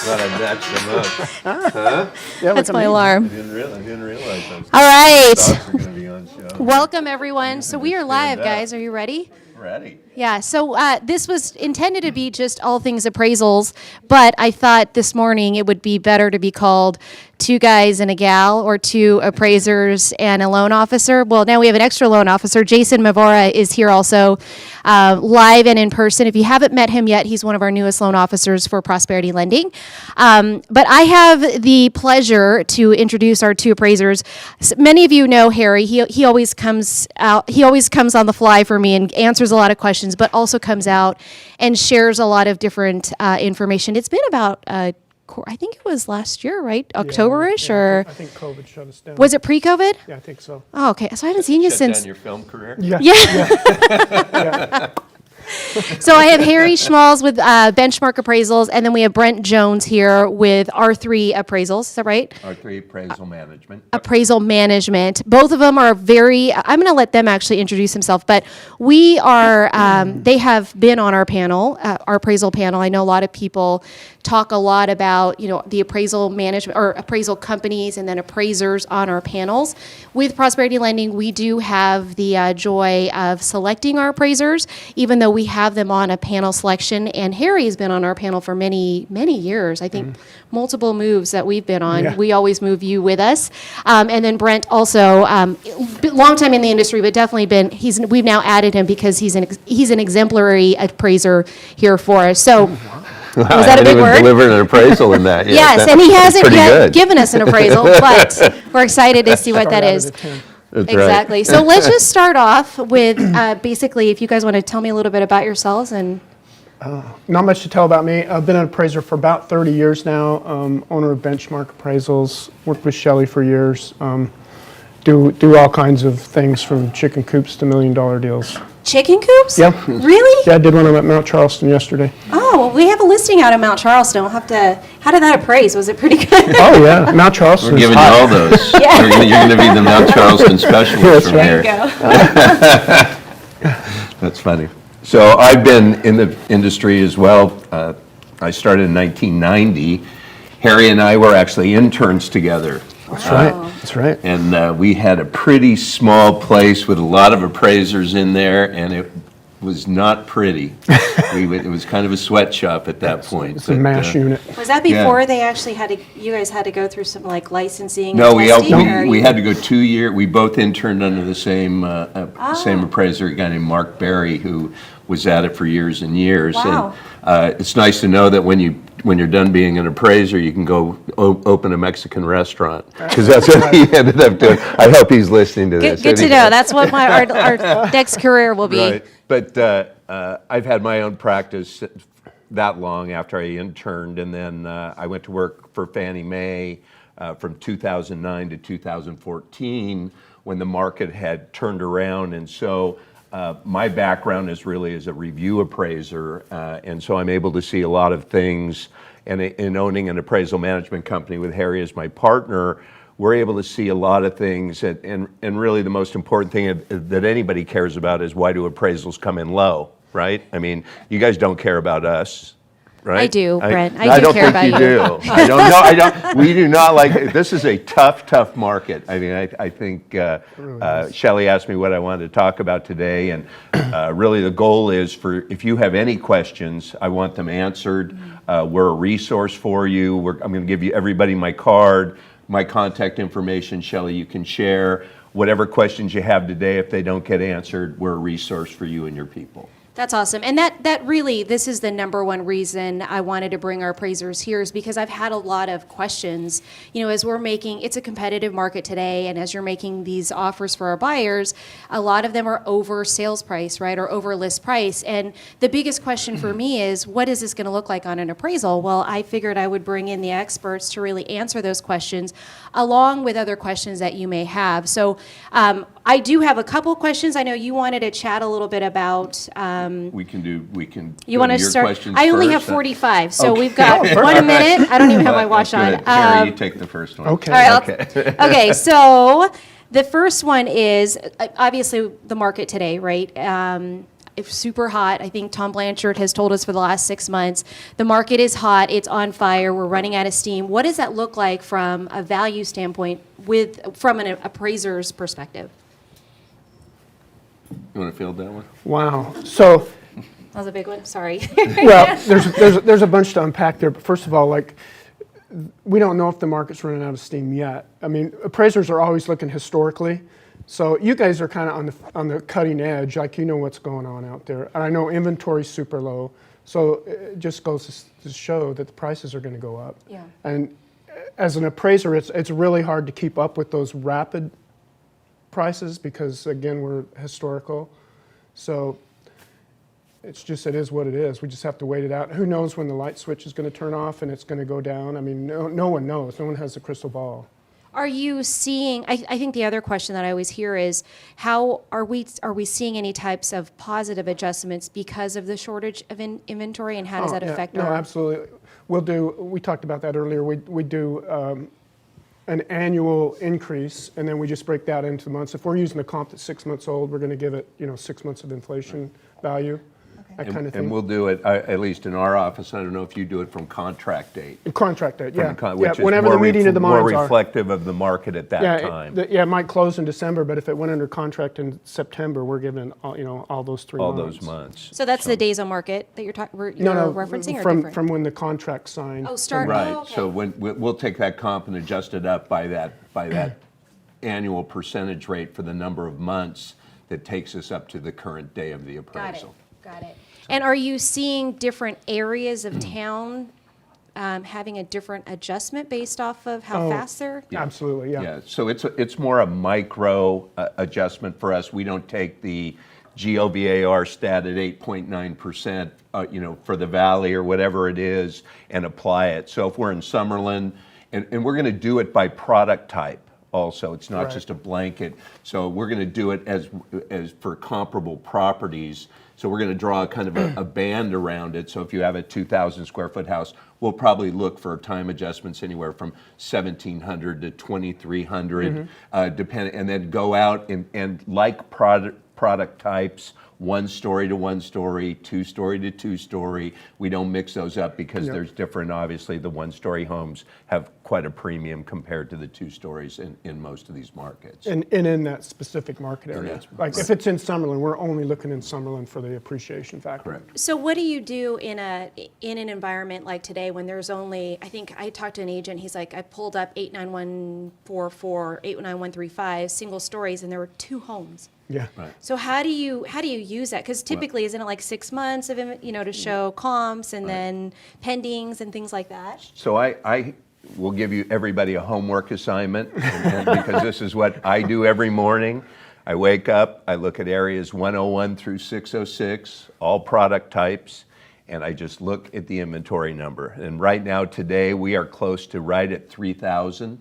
thought I matched them up. Huh? Yeah, That's my alarm. I didn't realize I was All right. thoughts were going to be on show. Welcome, everyone. So we are live, Stand up. guys. Are you ready? Ready. Yeah, so this was intended to be just all things appraisals, but I thought this morning it would be better to be called Two Guys and a Gal or Two Appraisers and a Loan Officer. Well, now we have an extra loan officer. Jason Mavora is here also, live and in person. If you haven't met him yet, he's one of our newest loan officers for Prosperity Lending. But I have the pleasure to introduce our two appraisers. Many of you know Harry. He always comes out. He always comes on the fly for me and answers a lot of questions, but also comes out and shares a lot of different information. It's been about, I think it was last year, right? October-ish, or I think COVID shut us down. was it pre-COVID? Yeah, I think so. Oh, okay. So I haven't seen you Shut since. down your film career? Yeah. Yeah. So I have Harry Schmalz with Benchmark Appraisals, and then we have Brent Jones here with R3 Appraisals. Is that right? R3 Appraisal Management. Appraisal Management. Both of them are very, I'm going to let them actually introduce themselves, but we are, they have been on our panel, our appraisal panel. I know a lot of people talk a lot about, the appraisal management or appraisal companies and then appraisers on our panels. With Prosperity Lending, we do have the joy of selecting our appraisers, even though we have them on a panel selection. And Harry has been on our panel for many, many years. I think multiple moves that we've been on. Yeah. We always move you with us. And then Brent also, long time in the industry, but definitely been, we've now added him because he's an exemplary appraiser here for us. So, was that a big word? Delivered an appraisal in that. Yes, and he hasn't pretty yet good. given us an appraisal, but we're excited to see what that Start out is. at a 10. That's Exactly. So let's just start off with basically, if you guys want to tell me a little bit about yourselves and. Not much to tell about me. I've been an appraiser for about 30 years now. Owner of Benchmark Appraisals. Worked with Shelley for years. Do all kinds of things from chicken coops to $1 million deals. Chicken coops? Yeah. Really? Yeah, I did one at Mount Charleston yesterday. Oh, well, we have a listing out of Mount Charleston. We'll have to, how did that appraise? Was it pretty good? Oh yeah, Mount Charleston. We're giving you all those. Yeah. You're going to be the Mount Charleston specialist from right. here. Go. That's funny. So I've been in the industry as well. I started in 1990. Harry and I were actually interns together. That's right. That's right. And we had a pretty small place with a lot of appraisers in there, and it was not pretty. It was kind of a sweatshop at that point. It's a mash unit. Was that before they actually you guys had to go through some like licensing? No, and testing, or we you- had to go 2 years. We both interned under the same appraiser, a guy named Mark Berry, who was at it for years and years. Wow. And it's nice to know that when you're done being an appraiser, you can go open a Mexican restaurant, because that's what he ended up doing. I hope he's listening to this. Good to know. That's what our next career will be. Right. But I've had my own practice that long after I interned, and then I went to work for Fannie Mae from 2009 to 2014 when the market had turned around. And so my background is really as a review appraiser, and so I'm able to see a lot of things. And in owning an appraisal management company with Harry as my partner, we're able to see a lot of things, and really the most important thing that anybody cares about is, why do appraisals come in low, right? I mean, you guys don't care about us, right? I do, Brent. I do don't care think about you. Do. I don't know. We do not like it. This is a tough market. I mean, I think Shelley asked me what I wanted to talk about today, and really the goal is if you have any questions, I want them answered. We're a resource for you. I'm going to give everybody my card. My contact information, Shelley, you can share. Whatever questions you have today, if they don't get answered, we're a resource for you and your people. That's awesome. And that really, this is the number one reason I wanted to bring our appraisers here, is because I've had a lot of questions. As we're making, it's a competitive market today, and as you're making these offers for our buyers, a lot of them are over sales price, right, or over list price. And the biggest question for me is, what is this going to look like on an appraisal? Well, I figured I would bring in the experts to really answer those questions, along with other questions that you may have. So I do have a couple questions. I know you wanted to chat a little bit about. We can. You want to your start? questions I only have first. 45, so Okay. we've got 1 minute. I don't even have my watch on. Good. Harry, you take the first one. Okay. All right, okay, so the first one is obviously the market today, right? it's super hot. I think Tom Blanchard has told us for the last 6 months, the market is hot, it's on fire, we're running out of steam. What does that look like from a value standpoint from an appraiser's perspective? You want to field that one? Wow. So, That was a big one, sorry. well, there's a bunch to unpack there, but first of all, like, we don't know if the market's running out of steam yet. I mean, appraisers are always looking historically. So you guys are kind of on the cutting edge, like you know what's going on out there. And I know inventory's super low, so it just goes to show that the prices are going to go up. Yeah. And as an appraiser, it's really hard to keep up with those rapid prices because again we're historical. So it is what it is. We just have to wait it out. Who knows when the light switch is going to turn off and it's going to go down? I mean, no one knows. No one has a crystal ball. Are you seeing, I think the other question that I always hear is, how are we seeing any types of positive adjustments because of the shortage of inventory, and how does that affect No, absolutely. We talked about that earlier. We do an annual increase, and then we just break that into months. If we're using a comp that's 6 months old, we're going to give it 6 months of inflation value. That kind of thing. And we'll do it, at least in our office, I don't know if you do it from contract date. Contract date, yeah. Which is whenever the meeting of the minds more are. reflective of the market at that time. It might close in December, but if it went under contract in September, we're giving all those 3 all months. those months. So that's the days on market that you're referencing, or from different? from when the contract's signed. Oh, start. Right, Oh, okay. so we'll take that comp and adjust it up by that annual percentage rate for the number of months that takes us up to the current day of the appraisal. Got it. And are you seeing different areas of town having a different adjustment based off of how fast they're? Absolutely, yeah. Yeah, so it's more a micro adjustment for us. We don't take the GOVAR stat at 8.9%, for the valley or whatever it is, and apply it. So if we're in Summerlin, and we're going to do it by product type also. It's not just a blanket. So we're going to do it as for comparable properties. So we're going to draw kind of a band around it. So if you have a 2,000 square foot house, we'll probably look for time adjustments anywhere from 1,700 to 2,300, depending, and then go out and like product types, 1 story to 1 story, 2 story to 2 story. We don't mix those up because there's different, obviously the 1 story homes have quite a premium compared to the 2 stories in most of these markets. And in that specific market area. Right. Like if it's in Summerlin, we're only looking in Summerlin for the appreciation factor. Correct. So what do you do in an environment like today when there's only, I think I talked to an agent, he's like, I pulled up 89144, 89135 single stories, and there were 2 homes. Yeah. Right. So how do you use that? Because typically, isn't it like 6 months of to show comps and then pendings and things like that? So I will give everybody a homework assignment, and because this is what I do every morning. I wake up, I look at areas 101 through 606, all product types, and I just look at the inventory number. And right now, today, we are close to right at 3,000.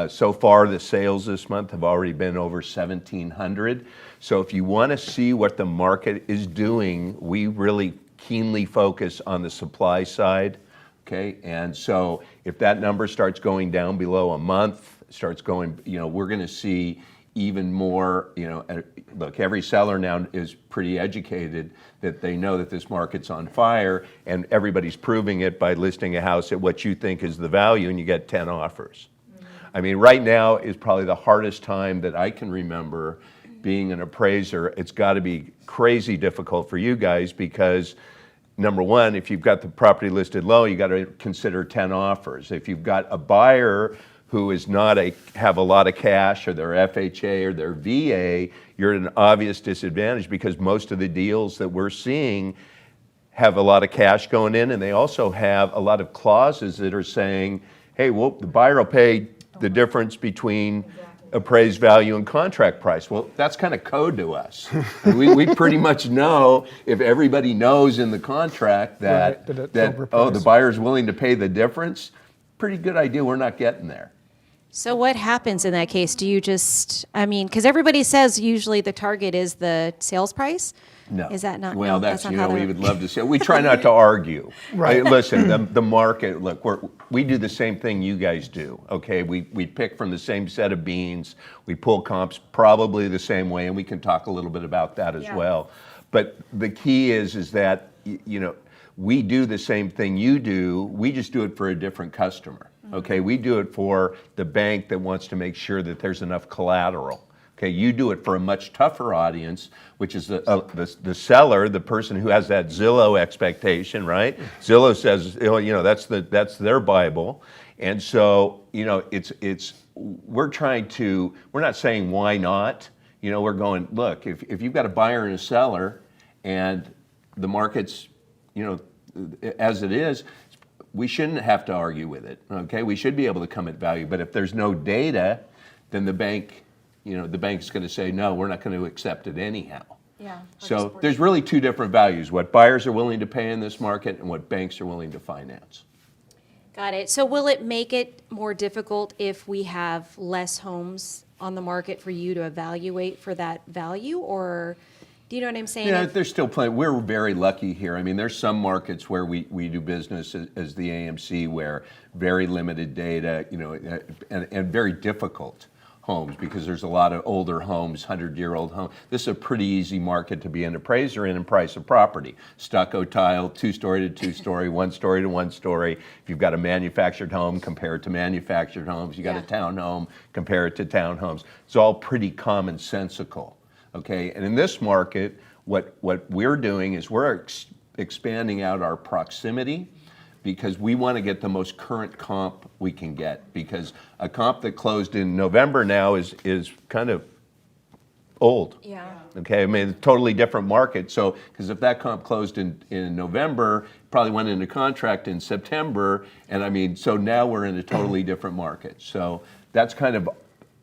So far, the sales this month have already been over 1,700. So if you want to see what the market is doing, we really keenly focus on the supply side, okay? And so if that number starts going down below a month, starts going, we're going to see even more, look, every seller now is pretty educated that they know that this market's on fire, and everybody's proving it by listing a house at what you think is the value, and you get 10 offers. I mean, right now is probably the hardest time that I can remember being an appraiser. It's got to be crazy difficult for you guys because, number one, if you've got the property listed low, you got to consider 10 offers. If you've got a buyer who is not have a lot of cash, or their FHA or their VA, you're at an obvious disadvantage because most of the deals that we're seeing have a lot of cash going in, and they also have a lot of clauses that are saying, hey, well, the buyer will pay the difference between appraised value and contract price. Well, that's kind of code to us. we pretty much know, if everybody knows in the contract that the buyer's willing to pay the difference, pretty good idea we're not getting there. So what happens in that case? Do you because everybody says usually the target is the sales price? No. Is that not? Well, no, that's, not how we would love to say. We try not to argue. Right. Listen, the market, look, we do the same thing you guys do, okay? We pick from the same set of beans. We pull comps probably the same way, and we can talk a little bit about that as well. But the key is that, we do the same thing you do, we just do it for a different customer, okay? We do it for the bank that wants to make sure that there's enough collateral. Okay, you do it for a much tougher audience, which is the seller, the person who has that Zillow expectation, right? Zillow says, that's their Bible, and so we're not saying why not. We're going, look, if you've got a buyer and a seller, and the market's as it is, we shouldn't have to argue with it. Okay, we should be able to come at value, but if there's no data, then the bank's going to say, no, we're not going to accept it anyhow. Yeah. So there's really two different values, what buyers are willing to pay in this market and what banks are willing to finance. Got it. So will it make it more difficult if we have less homes on the market for you to evaluate for that value, or do you know what I'm saying? Yeah, there's still plenty. We're very lucky here. I mean, there's some markets where we do business as the AMC where very limited data, and very difficult homes because there's a lot of older homes, 100-year-old homes. This is a pretty easy market to be an appraiser in and price a property. Stucco tile, 2-story to 2-story, 1-story to 1-story. If you've got a manufactured home, compare it to manufactured homes. You got a townhome, compare it to townhomes. It's all pretty commonsensical, okay? And in this market, what we're doing is we're expanding out our proximity, because we want to get the most current comp we can get, because a comp that closed in November now is kind of old. Yeah. Okay, I mean, totally different market. So, because if that comp closed in November, probably went into contract in September, and I mean, so now we're in a totally different market. So that's kind of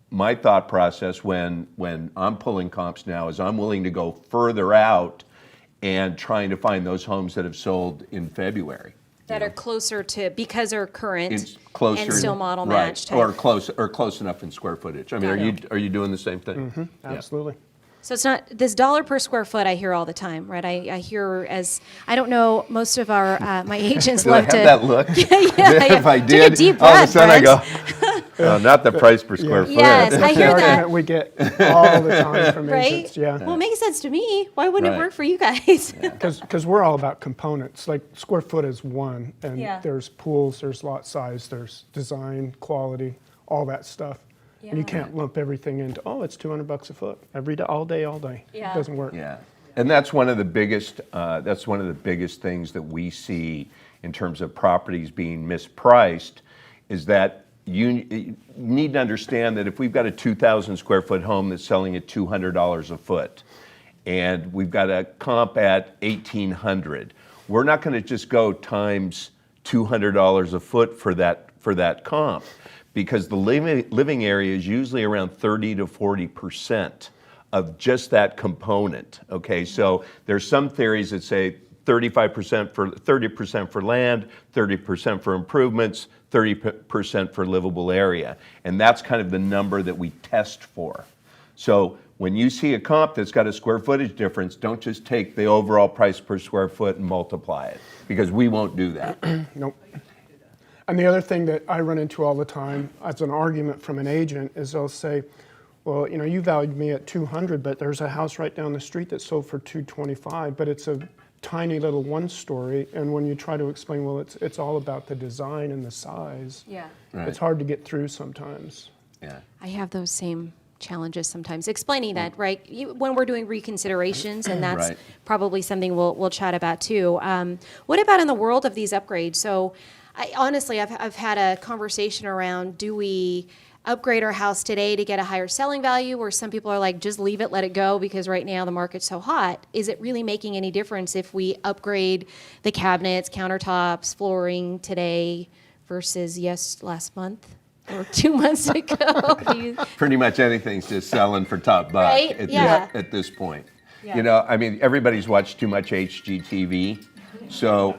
my thought process when I'm pulling comps now, is I'm willing to go further out and trying to find those homes that have sold in February. That are closer to, because they're current It's closer, and still model right, matched. or close enough in square footage. I mean, Got are you doing the same thing? Mm-hmm. Yeah. Absolutely. So it's not, this dollar per square foot I hear all the time, right? I hear I don't know, most of our, my agents Do I love have to. that look? Yeah. If I Take did, a deep all of a breath, sudden I Brent. go, oh, not the price per square foot. Yes, I That's the hear that. argument we get all the time from Right? agents. Yeah. Well, it makes sense to me. Why wouldn't it Right. work for you guys? Because we're all about components. Like square foot is one, and Yeah. there's pools, there's lot size, there's design, quality, all that stuff. And you Yeah. can't lump everything into, oh, it's $200 a foot every day, all day, all day. Yeah. It doesn't work. Yeah, and that's one of the biggest things that we see in terms of properties being mispriced, is that you need to understand that if we've got a 2,000 square foot home that's selling at $200 a foot, and we've got a comp at $1,800, we're not going to just go times $200 a foot for that comp, because the living area is usually around 30 to 40% of just that component. Okay, so there's some theories that say 30% for land, 30% for improvements, 30% for livable area, and that's kind of the number that we test for. So when you see a comp that's got a square footage difference, don't just take the overall price per square foot and multiply it, because we won't do that. Nope. And the other thing that I run into all the time as an argument from an agent is they'll say, well, you valued me at 200, but there's a house right down the street that sold for 225, but it's a tiny little 1-story. And when you try to explain, well, it's all about the design and the size, Yeah. Right. it's hard to get through sometimes. Yeah. I have those same challenges sometimes explaining that, right? When we're doing reconsiderations, and that's Right. probably something we'll chat about too. What about in the world of these upgrades? So honestly, I've had a conversation around, do we upgrade our house today to get a higher selling value, or some people are like, just leave it, let it go, because right now the market's so hot. Is it really making any difference if we upgrade the cabinets, countertops, flooring today versus last month or 2 months ago? Pretty much anything's just selling for top buck Right? at this point. Yeah. I mean, everybody's watched too much HGTV. So,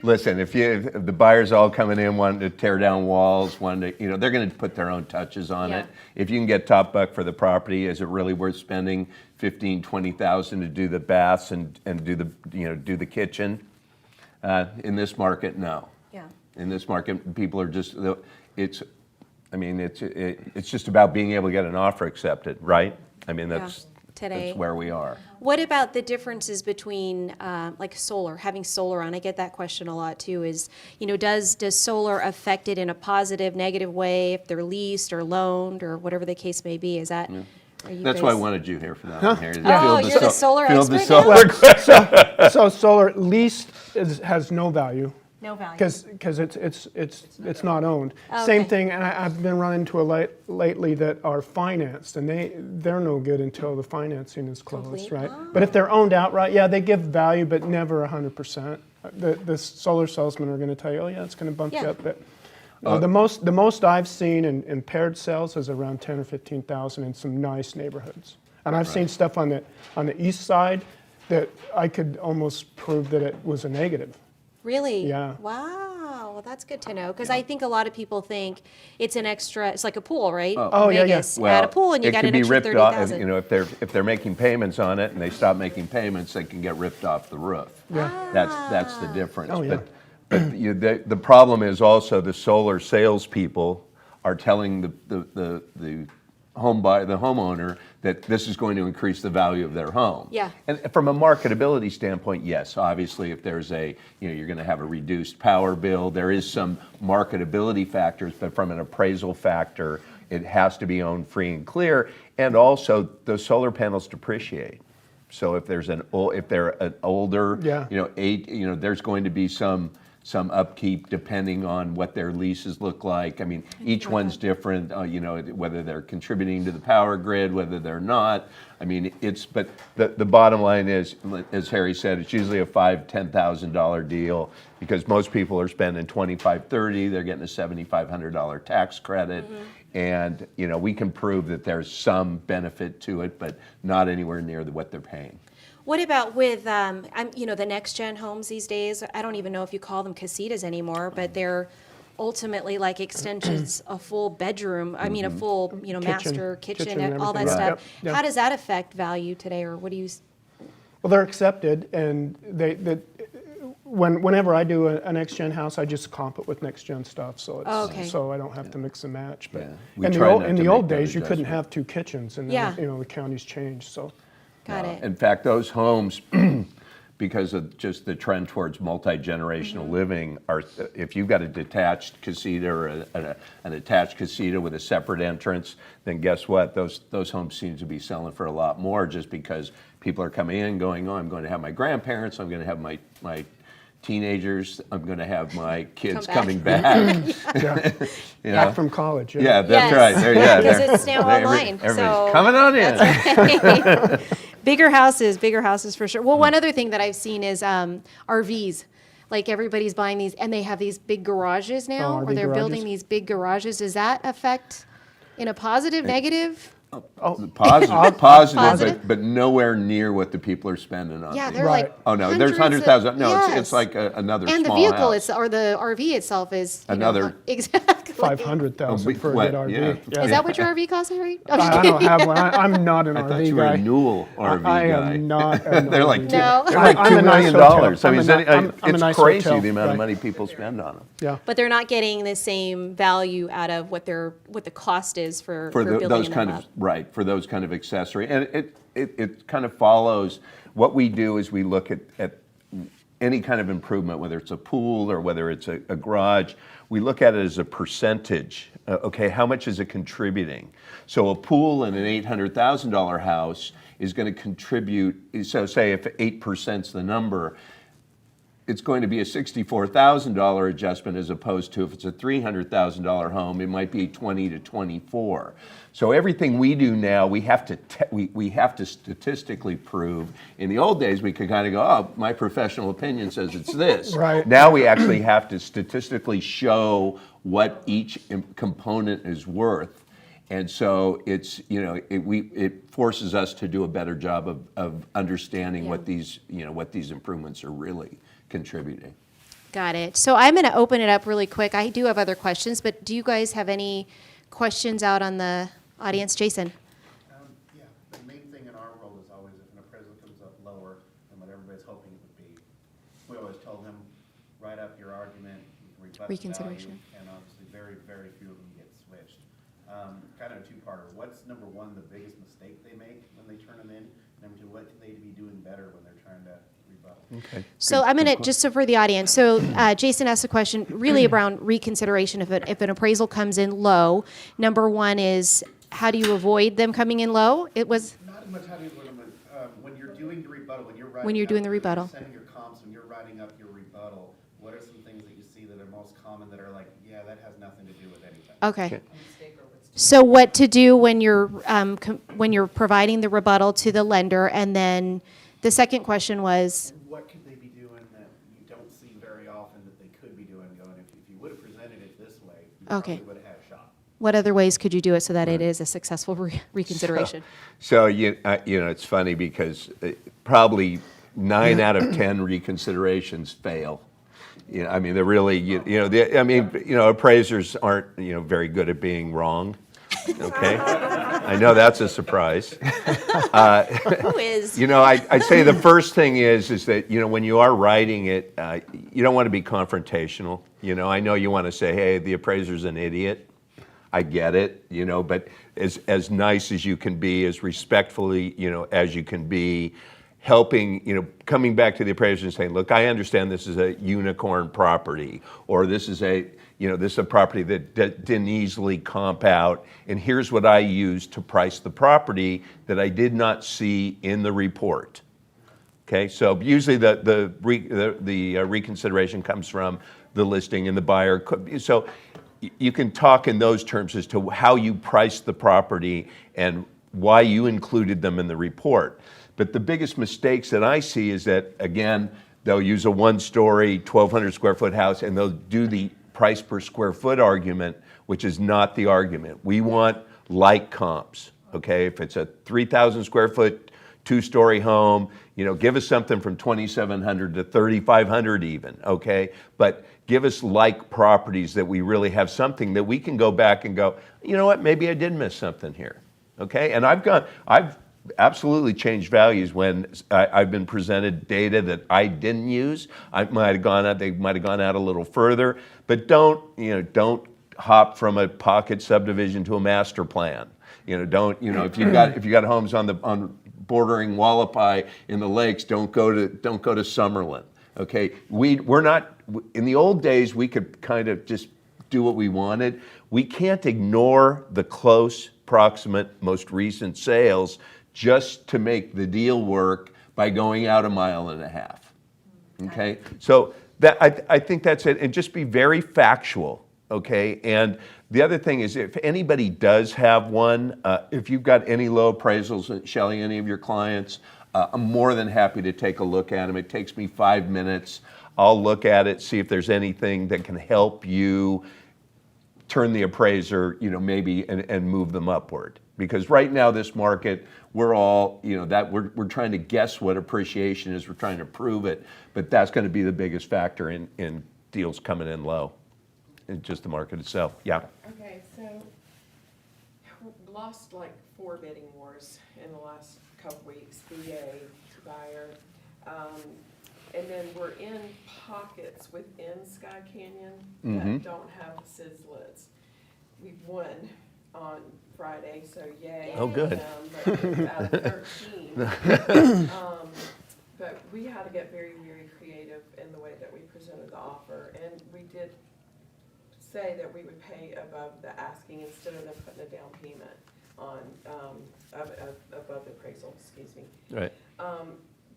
listen, if the buyers all coming in wanting to tear down walls, they're going to put their own touches on Yeah. it. If you can get top buck for the property, is it really worth spending $15,000, $20,000 to do the baths and do the kitchen? In this market, no. Yeah. In this market, people are just, it's just about being able to get an offer accepted, right? I mean, that's today. That's where we are. What about the differences between like solar, having solar on? I get that question a lot too. Is, does solar affect it in a positive, negative way if they're leased or loaned or whatever the case may be? Is that? Are you That's guys... why I wanted you here for that one, Harry. Oh, you're the solar field the expert solar So solar leased has no value. No value. Because it's not owned. Okay. Same thing, and I've been running into lately that are financed, and they're no good until the financing is closed, Complete. right? Oh. But if they're owned outright, yeah, they give value, but never 100%. The solar salesmen are going to tell you, oh yeah, it's going to bump you Yeah. up. But the most I've seen in paired sales is around 10 or 15,000 in some nice neighborhoods, and I've seen stuff on the east side that I could almost prove that it was a negative. Really? Yeah. Wow. Well, that's good to know, because I think a lot of people think it's an extra. It's like a pool, right? Oh, yeah, yeah. Vegas, add a pool and you got it an could be extra ripped off. 30,000. If they're making payments on it and they stop making payments, they can get ripped off the roof. Yeah. That's the difference. Oh, yeah. But the problem is also the solar salespeople are telling the homeowner that this is going to increase the value of their home. Yeah. And from a marketability standpoint, yes, obviously if there's you're going to have a reduced power bill, there is some marketability factors, but from an appraisal factor, it has to be owned free and clear. And also the solar panels depreciate. So if they're an older, Yeah. there's going to be some upkeep depending on what their leases look like. I mean, each one's different, whether they're contributing to the power grid, whether they're not. I mean, but the bottom line is, as Harry said, it's usually a $5,000, $10,000 deal because most people are spending $2,500, $30,000, they're getting a $7,500 tax credit. And, we can prove that there's some benefit to it, but not anywhere near what they're paying. What about with, the next-gen homes these days? I don't even know if you call them casitas anymore, but they're ultimately like extensions, a full bedroom, a full, master kitchen, and all that everything. stuff. Yep, yep. How does that affect value today, or what do you? Well, they're accepted, and whenever I do a next-gen house, I just comp it with next-gen stuff, so Okay. so I don't have to mix and match. But Yeah. We in try not the to old make that days, you couldn't adjustment. have two kitchens, and Yeah. then, the county's changed, so. Got it. In fact, those homes, because of just the trend towards multi-generational living, if you've got a detached casita or an attached casita with a separate entrance, then guess what? Those homes seem to be selling for a lot more just because people are coming in going, oh, I'm going to have my grandparents, I'm going to have my teenagers, I'm going to have my kids back. coming back. Back from college, yeah. Yeah, that's Yes. right. There, Yeah, 'cause there- it's now online, Everybody's so coming on in. Bigger houses for sure. Well, one other thing that I've seen is RVs. Like everybody's buying these, and they have these big garages now, RV or they're building garages. these big garages. Does that affect in a positive, negative? Positive, Positive? but nowhere near what the people are spending on Yeah, these. they're Right. like Oh no, there's hundreds 100,000. No, yes. it's like another and the small vehicle house. or the RV itself is Another- exactly 500,000 for a What? good RV. Yeah. Is that what your RV costs, Harry? I don't have one. I'm not an I thought RV you were guy. a Newell RV I guy. am not an They're RV like guy. No. they're like I'm $2 a nice million. hotel. I mean, I'm a it's nice crazy hotel the amount of guy. money people spend on them. Yeah. But they're not getting the same value out of what the cost is for building those them kind up. of for those kind of accessory, and it kind of follows. What we do is we look at any kind of improvement, whether it's a pool or whether it's a garage. We look at it as a percentage. Okay, how much is it contributing? So a pool in an $800,000 house is going to contribute. So say if 8%'s the number, it's going to be a $64,000 adjustment as opposed to if it's a $300,000 home, it might be 20 to 24. So everything we do now, we have to statistically prove. In the old days, we could kind of go, oh, my professional opinion says it's this. Right. Now we actually have to statistically show what each component is worth. And so it forces us to do a better job of understanding what these improvements are really contributing. Got it. So I'm going to open it up really quick. I do have other questions, but do you guys have any questions out on the audience? Jason? Yeah, the main thing in our world is always if an appraisal comes up lower than what everybody's hoping it would be, we always tell them, write up your argument, you can rebut the Reconsideration. value, and obviously very, very few of them get switched. Kind of a two-parter. What's number one, the biggest mistake they make when they turn them in? Number two, what can they be doing better when they're trying to rebuttal? Okay. So I'm going to, just so for the audience, so Jason asked a question really around reconsideration. If an appraisal comes in low, number one is, how do you avoid them coming in low? It was, Not as much how do you limit, when you're doing the rebuttal, when you're writing When you're doing the up- rebuttal. When you're setting your comps, when you're writing up your rebuttal, what are some things that you see that are most common that are like, yeah, that has nothing to do with anything? okay. So what to do when you're providing the rebuttal to the lender, and then the second question was, And what could they be doing that you don't see very often that they could be doing, going, if you would have presented it this way, you Okay. probably would have had a shot. what other ways could you do it so that it is a successful reconsideration? So it's funny because probably 9 out of 10 reconsiderations fail. I mean, they're really, appraisers aren't, very good at being wrong. Okay, I know that's a surprise. Who is? I'd say the first thing is that when you are writing it, you don't want to be confrontational. I know you want to say, hey, the appraiser's an idiot. I get it, but as nice as you can be, as respectfully, as you can be, helping, coming back to the appraiser and saying, look, I understand this is a unicorn property, or this is a property that didn't easily comp out, and here's what I used to price the property that I did not see in the report. Okay, so usually the reconsideration comes from the listing and the buyer. So you can talk in those terms as to how you priced the property and why you included them in the report. But the biggest mistakes that I see is that, again, they'll use a one-story, 1,200 square foot house, and they'll do the price per square foot argument, which is not the argument. We want like comps, okay? If it's a 3,000 square foot, two-story home, give us something from 2,700 to 3,500 even, okay? But give us like properties that we really have something that we can go back and go, you know what, maybe I did miss something here, okay? And I've absolutely changed values when I've been presented data that I didn't use. They might have gone out a little further, but don't hop from a pocket subdivision to a master plan. If you've got homes on bordering Wallapai in the lakes, don't go to Summerlin. Okay, we're not, in the old days we could kind of just do what we wanted. We can't ignore the close, proximate, most recent sales just to make the deal work by going out 1.5 miles. Okay, so that I think that's it, and just be very factual. Okay, and the other thing is, if anybody does have one, if you've got any low appraisals, Shelley, any of your clients, I'm more than happy to take a look at them. It takes me 5 minutes. I'll look at it, see if there's anything that can help you turn the appraiser, maybe and move them upward. Because right now, this market, we're all, we're trying to guess what appreciation is. We're trying to prove it, but that's going to be the biggest factor in deals coming in low. It's just the market itself. Yeah. Okay, so we lost like 4 bidding wars in the last couple weeks, VA, buyer. And then we're in pockets within Sky Canyon that don't have sizzlets. We've won on Friday, so yay. Oh, good. But out of 13. But we had to get very, very creative in the way that we presented the offer. And we did say that we would pay above the asking instead of them putting a down payment on, above the appraisal, excuse me. Right.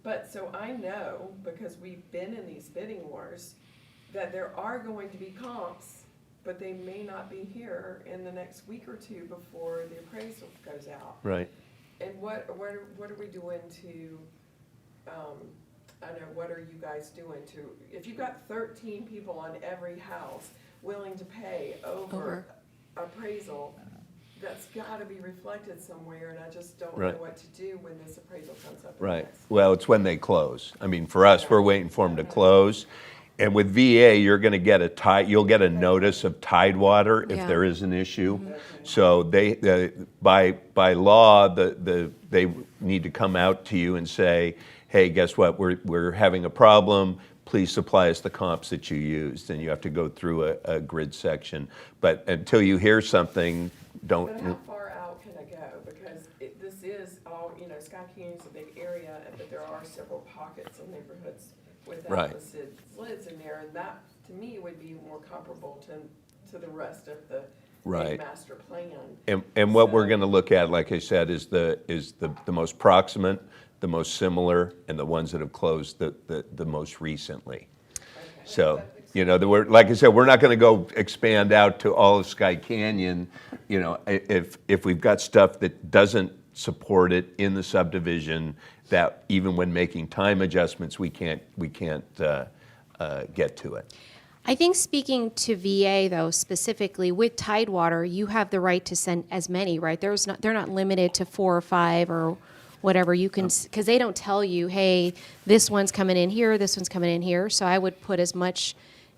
But so I know, because we've been in these bidding wars, that there are going to be comps, but they may not be here in the next week or two before the appraisal goes out. Right. And what are we doing to, I know, what are you guys doing to, if you've got 13 people on every house willing to pay over appraisal, that's got to be reflected somewhere, and I just don't know Right. what to do when this appraisal comes up. Right. next. Well, it's when they close. I mean, for us, we're waiting for them to close. And with VA, you're going to get you'll get a notice of tidewater if Yeah. there is an issue. So by law, they need to come out to you and say, hey, guess what? We're having a problem. please supply us the comps that you used, and you have to go through a grid section. But until you hear something, don't. But how far out can I go? Because this is all, Sky Canyon's a big area, but there are several pockets and neighborhoods without Right. the SIDS in there. And that, to me, would be more comparable to the rest of the Right. master plan. And what we're So- going to look at, like I said, is the most proximate, the most similar, and the ones that have closed the most recently. So, like I said, we're not going to go expand out to all of Sky Canyon. If we've got stuff that doesn't support it in the subdivision, that even when making time adjustments, we can't get to it. I think speaking to VA though, specifically with Tidewater, you have the right to send as many, right? They're not limited to 4 or 5 or whatever. You can, because they don't tell you, hey, this one's coming in here, this one's coming in here. So I would put as much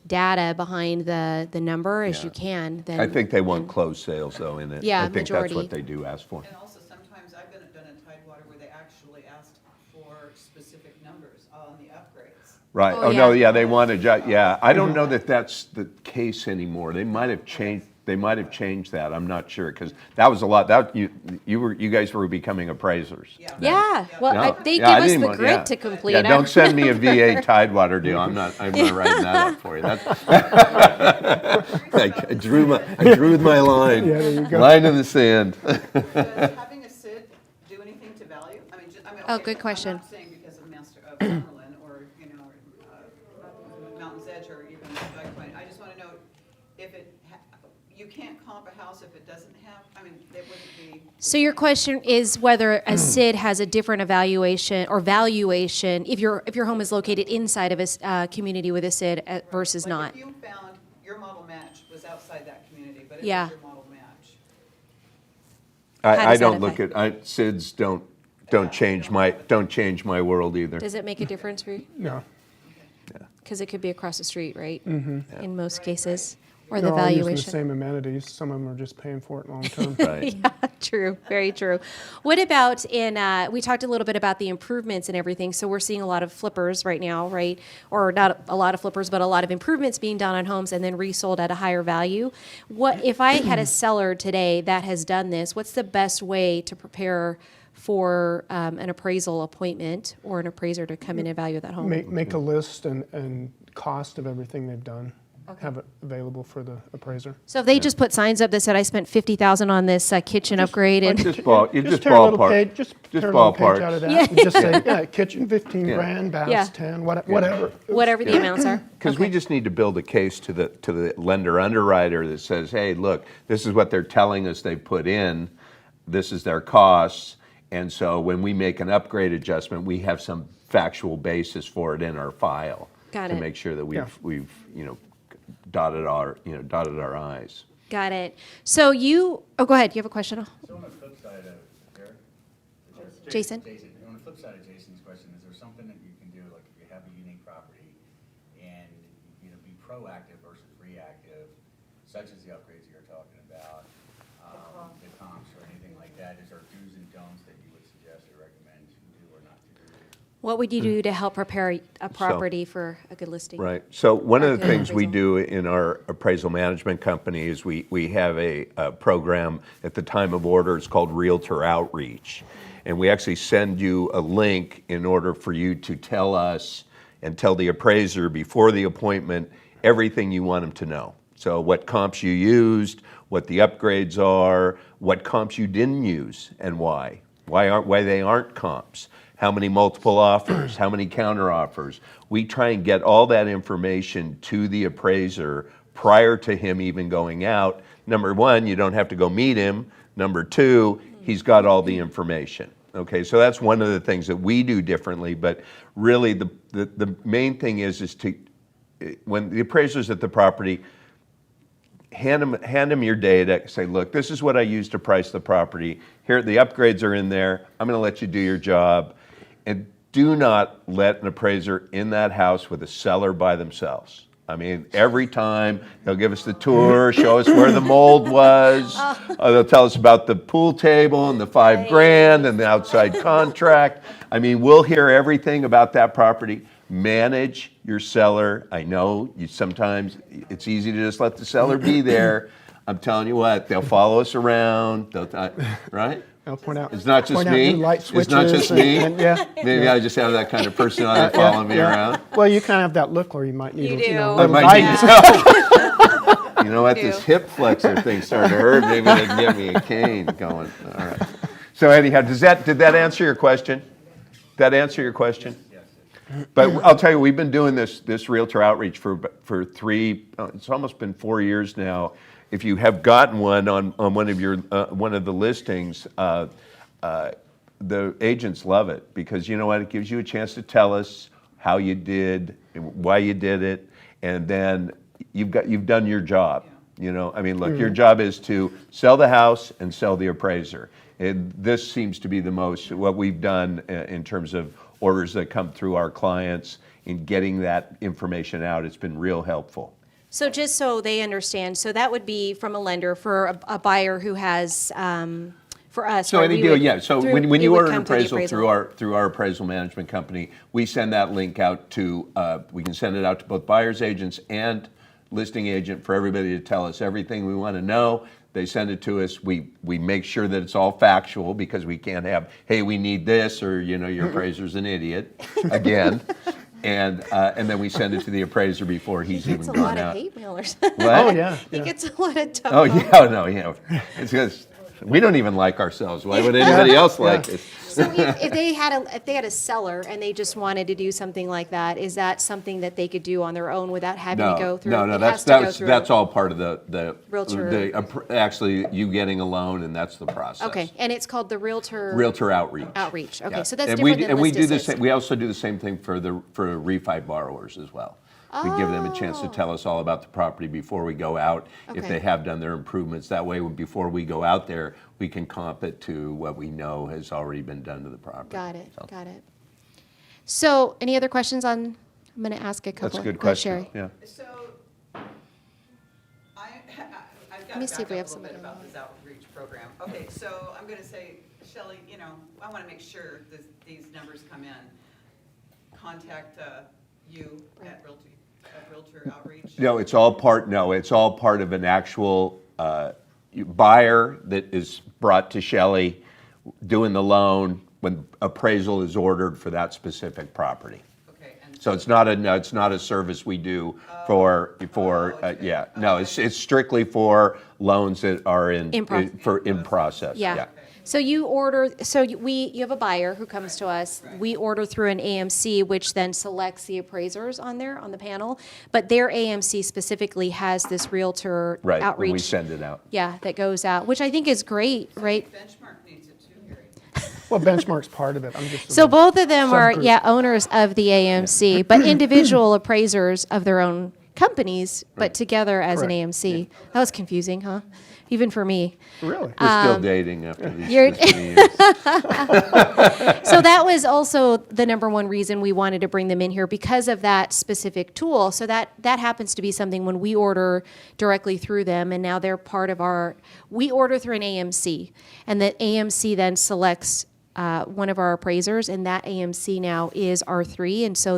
data behind the number as you can. Then I think they want closed sales though in it. Yeah, I think majority. that's what they do ask for. And also, sometimes I've done a Tidewater where they actually asked for specific numbers on the upgrades. Right. Oh, Oh, no, yeah. yeah, they want to, yeah. I don't know that that's the case anymore. They might have changed that. I'm not sure, because that was a lot, you guys were becoming appraisers. yeah, well, No, they yeah, I give us didn't the want- grid yeah. to complete. Yeah, don't send me a VA Tidewater deal. I'm not writing that up for you. That's, I drew my line. Yeah, there you go. Line in the sand. Does having a SID do anything to value? Oh, Okay, good question. I'm not saying because of Master of Cumberland or, Mountain's Edge or even Sky Point. I just want to know if you can't comp a house if it doesn't have, it wouldn't be. So your question is whether a SID has a different evaluation or valuation if your home is located inside of a community with a SID versus Like not. if you found your model match was outside that community, but it Yeah. was your model match. How I does that don't look affect- at, SIDS don't change my world either. Does it make a difference for you? No. Because it could be across the street, right? In most cases, or the They're all using the valuation. same amenities. Some of them are just paying for it long term. Right. Yeah, true, very true. What about we talked a little bit about the improvements and everything. So we're seeing a lot of flippers right now, right? Or not a lot of flippers, but a lot of improvements being done on homes and then resold at a higher value. What if I had a seller today that has done this? What's the best way to prepare for an appraisal appointment or an appraiser to come in and evaluate that home? Make a list and cost of everything they've done. Have it available for the appraiser. So if they just put signs up that said, I spent $50,000 on this kitchen upgrade and Just tear a little ballpark. page, just tear a little page out of that. And just say, yeah, kitchen 15 Yeah. grand, baths Yeah. 10, whatever. whatever the amounts are. Because we just need to build a case to the lender underwriter that says, hey, look, this is what they're telling us they put in, this is their costs, and so when we make an upgrade adjustment, we have some factual basis for it in our file. Got to it. make sure that Yeah. we've dotted our I's. Got it. So go ahead, you have a question? So on the flip side of Jason? On the flip side of Jason's question, is there something that you can do, like if you have a unique property and, be proactive versus reactive, such as the upgrades you're talking about, the comps or anything like that? Is there do's and don'ts that you would suggest or recommend to do or not to do? What would you do to help prepare a property for a good listing? Right. So one of the Okay. things we Appraisal. do in our appraisal management company is we have a program at the time of order. It's called Realtor Outreach. And we actually send you a link in order for you to tell us and tell the appraiser before the appointment everything you want them to know. So what comps you used, what the upgrades are, what comps you didn't use and why. Why they aren't comps. How many multiple offers, how many counter offers. We try and get all that information to the appraiser prior to him even going out. Number one, you don't have to go meet him. Number two, he's got all the information. Okay, so that's one of the things that we do differently, but really the main thing is to, when the appraiser's at the property, hand them your data, say, look, this is what I used to price the property. Here, the upgrades are in there. I'm gonna let you do your job. And do not let an appraiser in that house with a seller by themselves. I mean, every time they'll give us the tour, show us where the mold was. They'll tell us about the pool table and the $5 grand and the outside contract. I mean, we'll hear everything about that property. manage your seller. I know you sometimes, it's easy to just let the seller be there. I'm telling you what, they'll follow us around, right? I'll point out. It's not just point out me. new light It's not switches just me. yeah. Maybe I just have that kind of personality following me around. Well, you kind of have that look where you might need You a, do. know, I little might need guidance. help. You know what? This do. hip flexor thing's starting to hurt. Maybe they can get me a cane going. All right. So anyhow, did that answer your question? Did that answer your question? But I'll tell you, we've been doing this Realtor Outreach for it's almost been 4 years now. If you have gotten one on one of your one of the listings, the agents love it because you know what? It gives you a chance to tell us how you did, why you did it, and then you've done your job. You know, I mean, look, your job is to sell the house and sell the appraiser. And this seems to be the most what we've done in terms of orders that come through our clients in getting that information out. It's been real helpful. So just so they understand, so that would be from a lender for a buyer who has, for us. So right, any we deal, would- yeah. So through- when we you would order an come through the appraisal through our appraisal management company, we send that link out to, we can send it out to both buyers agents and listing agent for everybody to tell us everything we want to know. They send it to us. We make sure that it's all factual because we can't have, hey, we need this, or you know, your appraiser's an idiot again. And then we send it to the appraiser before he's He even gets a gone lot of out. hate mailers. What? Oh, yeah. He gets a lot of tough. Oh yeah, no, yeah. It's because we don't even like ourselves. Why would anybody else like it? So if they had a seller and they just wanted to do something like that, is that something that they could do on their own without having to go through? No, It has to go through- that's all part of the Realtor. actually you getting a loan, and that's the process. Okay, and it's called the Realtor. Realtor Outreach. Outreach, okay, Yeah. so that's And different we, than and we list do the assist. same. We also do the same thing for refi borrowers as well. We give them a chance to tell us all about the property before we go out, if Okay. they have done their improvements. That way, before we go out there, we can comp it to what we know has already been done to the property. Got it, So, got it. So, any other questions on, I'm going to ask a couple. That's a good Go ahead, question. Sherry. Yeah. So, I've got me to see if back we up have a little bit somebody about this outreach program. Okay, so I'm gonna say, Shelley, you know, I wanna make sure these numbers come in. Contact you at Realtor Outreach. No, it's all part of an actual buyer that is brought to Shelley doing the loan when appraisal is ordered for that specific property. Okay, and So it's not a service we do for yeah. No, it's strictly for loans that are in process. Yeah. So you have a buyer who comes to us. We order through an AMC, which then selects the appraisers on the panel. But their AMC specifically has this Realtor Right. Outreach. When we send it out. Yeah, that goes out, which I think is great, right? Benchmark needs it too, Gary. Well, Benchmark's part of it. I'm just. So both of them are, Subgroup. owners of the AMC, but individual appraisers of their own companies, but together as an Correct. AMC. That was confusing, huh? Even for me. Really? We're still dating after these you're- 15 years. So that was also the number one reason we wanted to bring them in here, because of that specific tool. So that happens to be something when we order directly through them, and now they're part of we order through an AMC, and the AMC then selects one of our appraisers, and that AMC now is R3, and so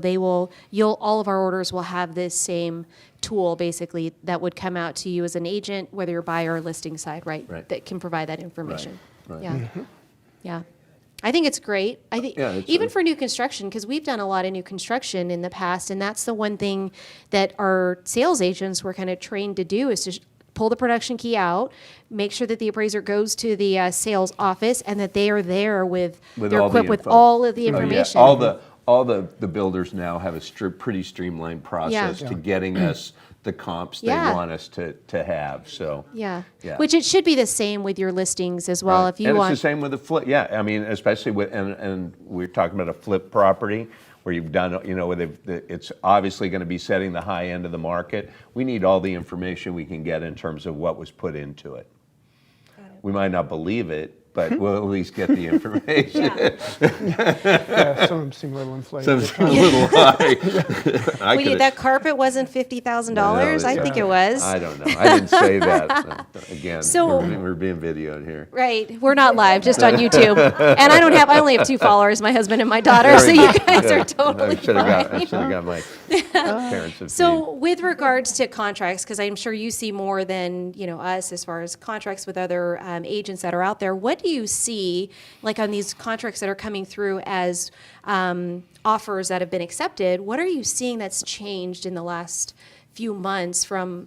all of our orders will have this same tool basically that would come out to you as an agent, whether you're buyer or listing side, right? Right. That can provide that information. Right. Yeah. Yeah. I think it's great. I think Yeah, it's even a- for new construction, because we've done a lot of new construction in the past, and that's the one thing that our sales agents were kind of trained to do, is to pull the production key out, make sure that the appraiser goes to the sales office, and that they are there With they're all the equipped with info. all of the Oh, yeah. information. All the builders now have a pretty streamlined process Yeah. to getting us the comps they Yeah. want us to have. So Yeah. Yeah. Which it should be the same with your listings as well. Right. If you and want. it's the same with a flip. Yeah, I mean, especially with and we're talking about a flip property where you've done, it's obviously going to be setting the high end of the market. We need all the information we can get in terms of what was put into it. We might not believe it, but we'll at least get the information. Yeah, some of them seem a little inflated. Some a little high. I Wait, could've- that carpet wasn't $50,000? No, I think it was. I don't know. I didn't say that. Again, So- we're being videoed here. Right. We're not live, just on YouTube. And I only have 2 followers, my husband and my daughter, so you guys are totally I should have fine. got my parents to feed. So with regards to contracts, because I'm sure you see more than, us as far as contracts with other agents that are out there, what do you see, like on these contracts that are coming through as offers that have been accepted, what are you seeing that's changed in the last few months from,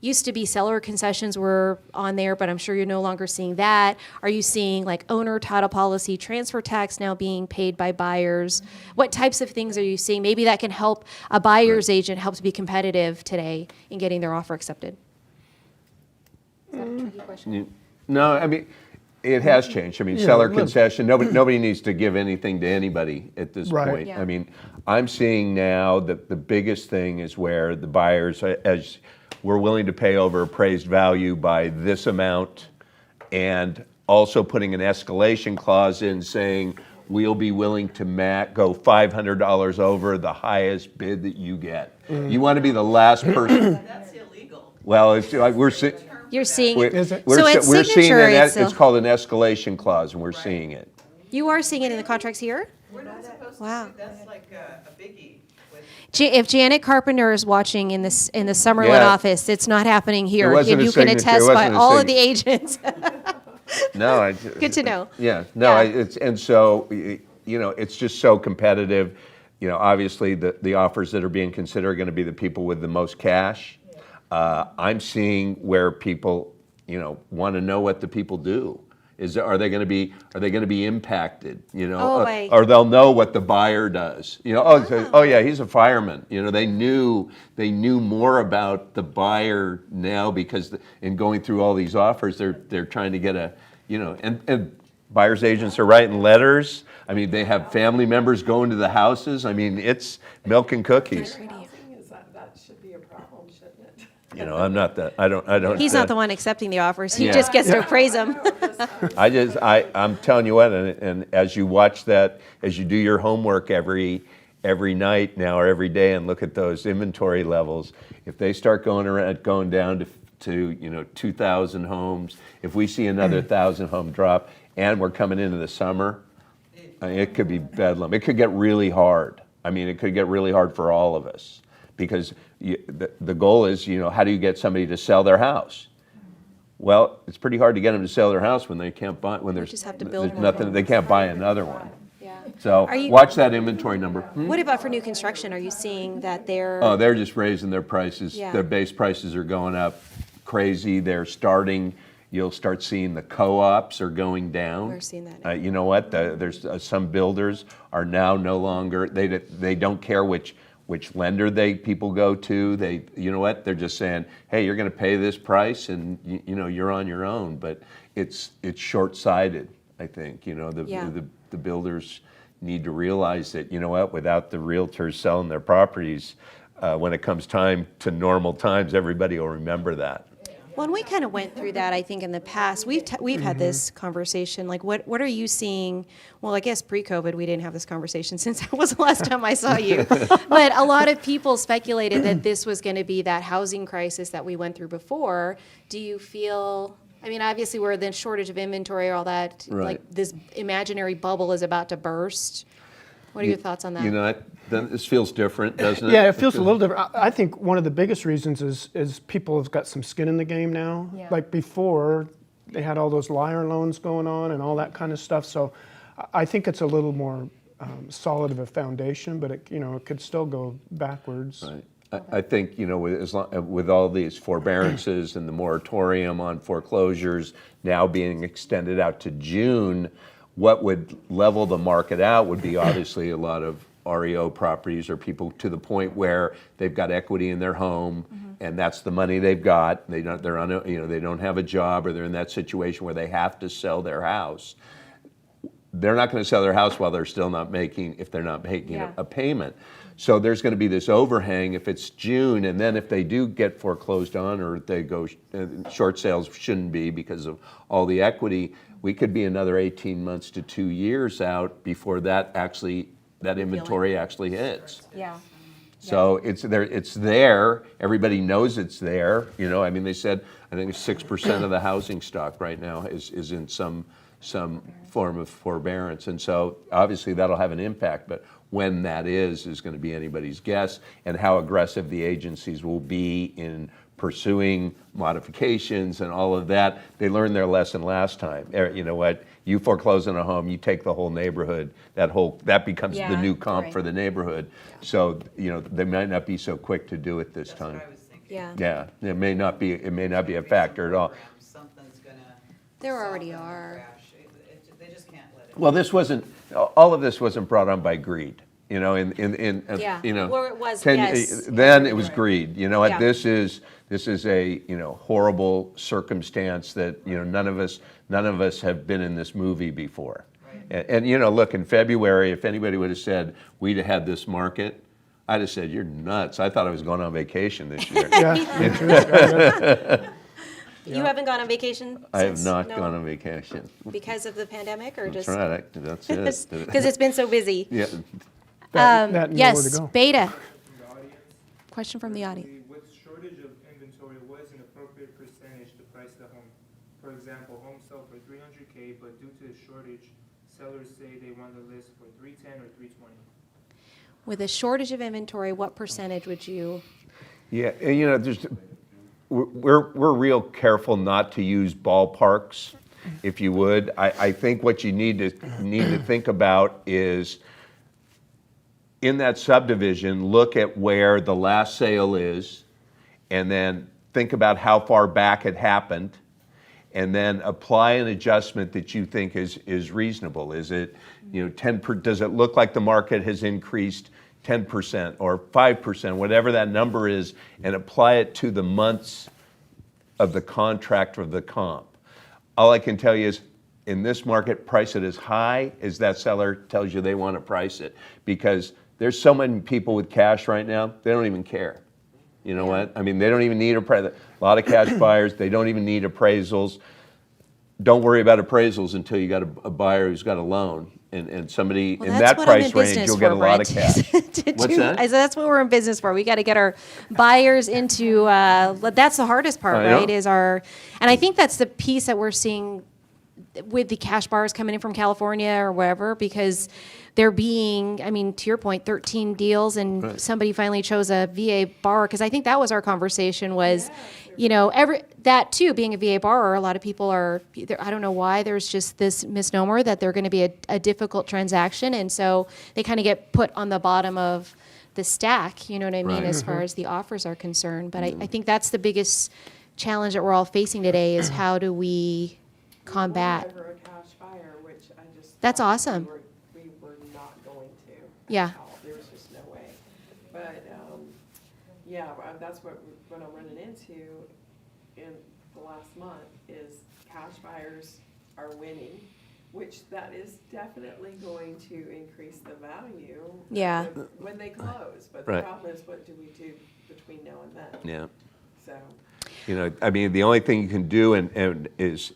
used to be seller concessions were on there, but I'm sure you're no longer seeing that. Are you seeing like owner title policy, transfer tax now being paid by buyers? What types of things are you seeing? Maybe that can help a buyer's agent help to be competitive today in getting their offer accepted. Is that a tricky question? No, I mean, it has changed. I mean, seller concession, nobody needs to give anything to anybody at this Right. point. Yeah. I mean, I'm seeing now that the biggest thing is where the buyers, as we're willing to pay over appraised value by this amount, and also putting an escalation clause in saying, we'll be willing to go $500 over the highest bid that you get. You want to be the last person. That's illegal. Well, we're seeing. You're seeing, Is it? We're So it's seeing signature, that, it's it's a- called an escalation clause, and we're seeing it. you are seeing it in the contracts here? We're not supposed Wow. to, that's like a biggie with. If Janet Carpenter is watching in the Summerlin Yeah. office, it's not happening here. wasn't And a you can signature. It attest by wasn't a all of the signature. agents. No, Good to know. Yeah, no, Yeah. and so, it's just so competitive. Obviously, the offers that are being considered are going to be the people with the most cash. I'm seeing where people, want to know what the people do. Are they going to be impacted? Right. Or they'll know what the buyer does. Oh yeah, he's a fireman. They knew more about the buyer now because in going through all these offers, they're trying to get and buyers agents are writing letters. I mean, they have family members going to the houses. I mean, it's milk and cookies. Housing is that should be a problem, shouldn't it? I'm not that. I don't. He's not the one accepting the offers. He Yeah. just gets to appraise them. I'm telling you what, and as you watch that, as you do your homework every night now or every day and look at those inventory levels, if they start going down to 2,000 homes, if we see another 1,000 home drop, and we're coming into the summer, it could be bedlam. It could get really hard. I mean, it could get really hard for all of us because the goal is, how do you get somebody to sell their house? Well, it's pretty hard to get them to sell their house when they can't buy, when there's just have to build there's more nothing, they can't buy another one. Yeah. So Are you- watch that inventory number. What about for new construction? Are you seeing that they're? Oh, they're just raising their prices. Yeah. Their base prices are going up crazy. You'll start seeing the co-ops are going down. We're seeing that now. You know what? There's some builders are now no longer, they don't care which lender people go to. You know what? They're just saying, hey, you're going to pay this price and you're on your own. But it's short-sighted, I think. Yeah. The builders need to realize that, without the realtors selling their properties, when it comes time to normal times, everybody will remember that. Well, and we kind of went through that, I think, in the past. We've had this conversation. Like, what are you seeing? Well, I guess pre-COVID, we didn't have this conversation since that was the last time I saw you. But a lot of people speculated that this was going to be that housing crisis that we went through before. Do you feel? I mean, obviously, we're in the shortage of inventory, all that. Right. Like this imaginary bubble is about to burst. What are your thoughts on that? This feels different, doesn't it? Yeah, it feels a little different. I think one of the biggest reasons is people have got some skin in the game now. Yeah. Like before, they had all those liar loans going on and all that kind of stuff. So I think it's a little more solid of a foundation, but it could still go backwards. Right. I think, with all these forbearances and the moratorium on foreclosures now being extended out to June, what would level the market out would be obviously a lot of REO properties or people to the point where they've got equity in their home and that's the money they've got. They don't have a job or they're in that situation where they have to sell their house. They're not going to sell their house while they're still not making, if they're not making Yeah. a payment. So there's going to be this overhang if it's June, and then if they do get foreclosed on, or they go, short sales shouldn't be because of all the equity, we could be another 18 months to 2 years out before that inventory actually hits. Yeah. So it's there, everybody knows it's there, you know, I mean, they said, I think 6% of the housing stock right now is in some form of forbearance, and so obviously that'll have an impact, but when that is going to be anybody's guess, and how aggressive the agencies will be in pursuing modifications and all of that. They learned their lesson last time. You know what? You foreclose on a home, you take the whole neighborhood. That becomes the Yeah, new comp right. for the neighborhood. So, you know, they might not be so quick to do it this That's what time. I was thinking. Yeah. Yeah, it may not be a factor at all. Something's gonna. There solve already them and are. crash. They just can't let it. Well, all of this wasn't brought on by greed. You know, Yeah. you know, Or it was, 10 yes. then it was greed. You know what? Yeah. This is a, you know, horrible circumstance that, you know, none of us have been in this movie before. And you know, look, in February, if anybody would have said we'd have had this market, I'd have said, you're nuts. I thought I was going on vacation this year. Yeah, me too. You haven't gone on vacation I have since- not no? gone on vacation. Because of the pandemic, or That's just? right, that's it. Because it's been so busy. Yeah, That and nowhere to Yes, go. Beta. The audience, Question from the audience. with shortage of inventory, what is an appropriate percentage to price the home? For example, homes sell for 300K, but due to the shortage, sellers say they want the list for 310 or 320. With a shortage of inventory, what percentage would you? yeah, and, you know, we're real careful not to use ballparks, if you would. I think what you need to think about is, in that subdivision, look at where the last sale is, and then think about how far back it happened, and then apply an adjustment that you think is reasonable. Is it, you know, does it look like the market has increased 10% or 5%, whatever that number is, and apply it to the months of the contract or the comp. All I can tell you is, in this market, price it as high as that seller tells you they want to price it, because there's so many people with cash right now, they don't even care. You know what? I mean, they don't even need a lot of cash buyers, they don't even need appraisals. Don't worry about appraisals until you got a buyer who's got a loan. And somebody Well, in that's that what I'm price in range, business you'll get for, a lot of Brett. cash. What's that? I said that's what we're in business for. We got to get our buyers into. That's the hardest part, I know. right? And I think that's the piece that we're seeing with the cash buyers coming in from California or wherever, because they're being, I mean, to your point, 13 deals, and somebody finally chose a VA borrower, because I think that was our conversation was, you know, that too, being a VA borrower, a lot of people are, I don't know why, there's just this misnomer that they're going to be a difficult transaction, and so they kind of get put on the bottom of the stack, you know what I mean, Right. as far as the offers are concerned. But I think that's the biggest challenge that we're all facing today is how do we combat. Never a cash buyer, which I just. That's thought awesome. We were not going to. at Yeah. all. There was just no way. But, yeah, that's what I'm running into in the last month is cash buyers are winning, which that is definitely going to increase the value. Yeah. When they close, but the Right. problem is, what do we do between now and then? Yeah. So, You know, I mean, the only thing you can do and is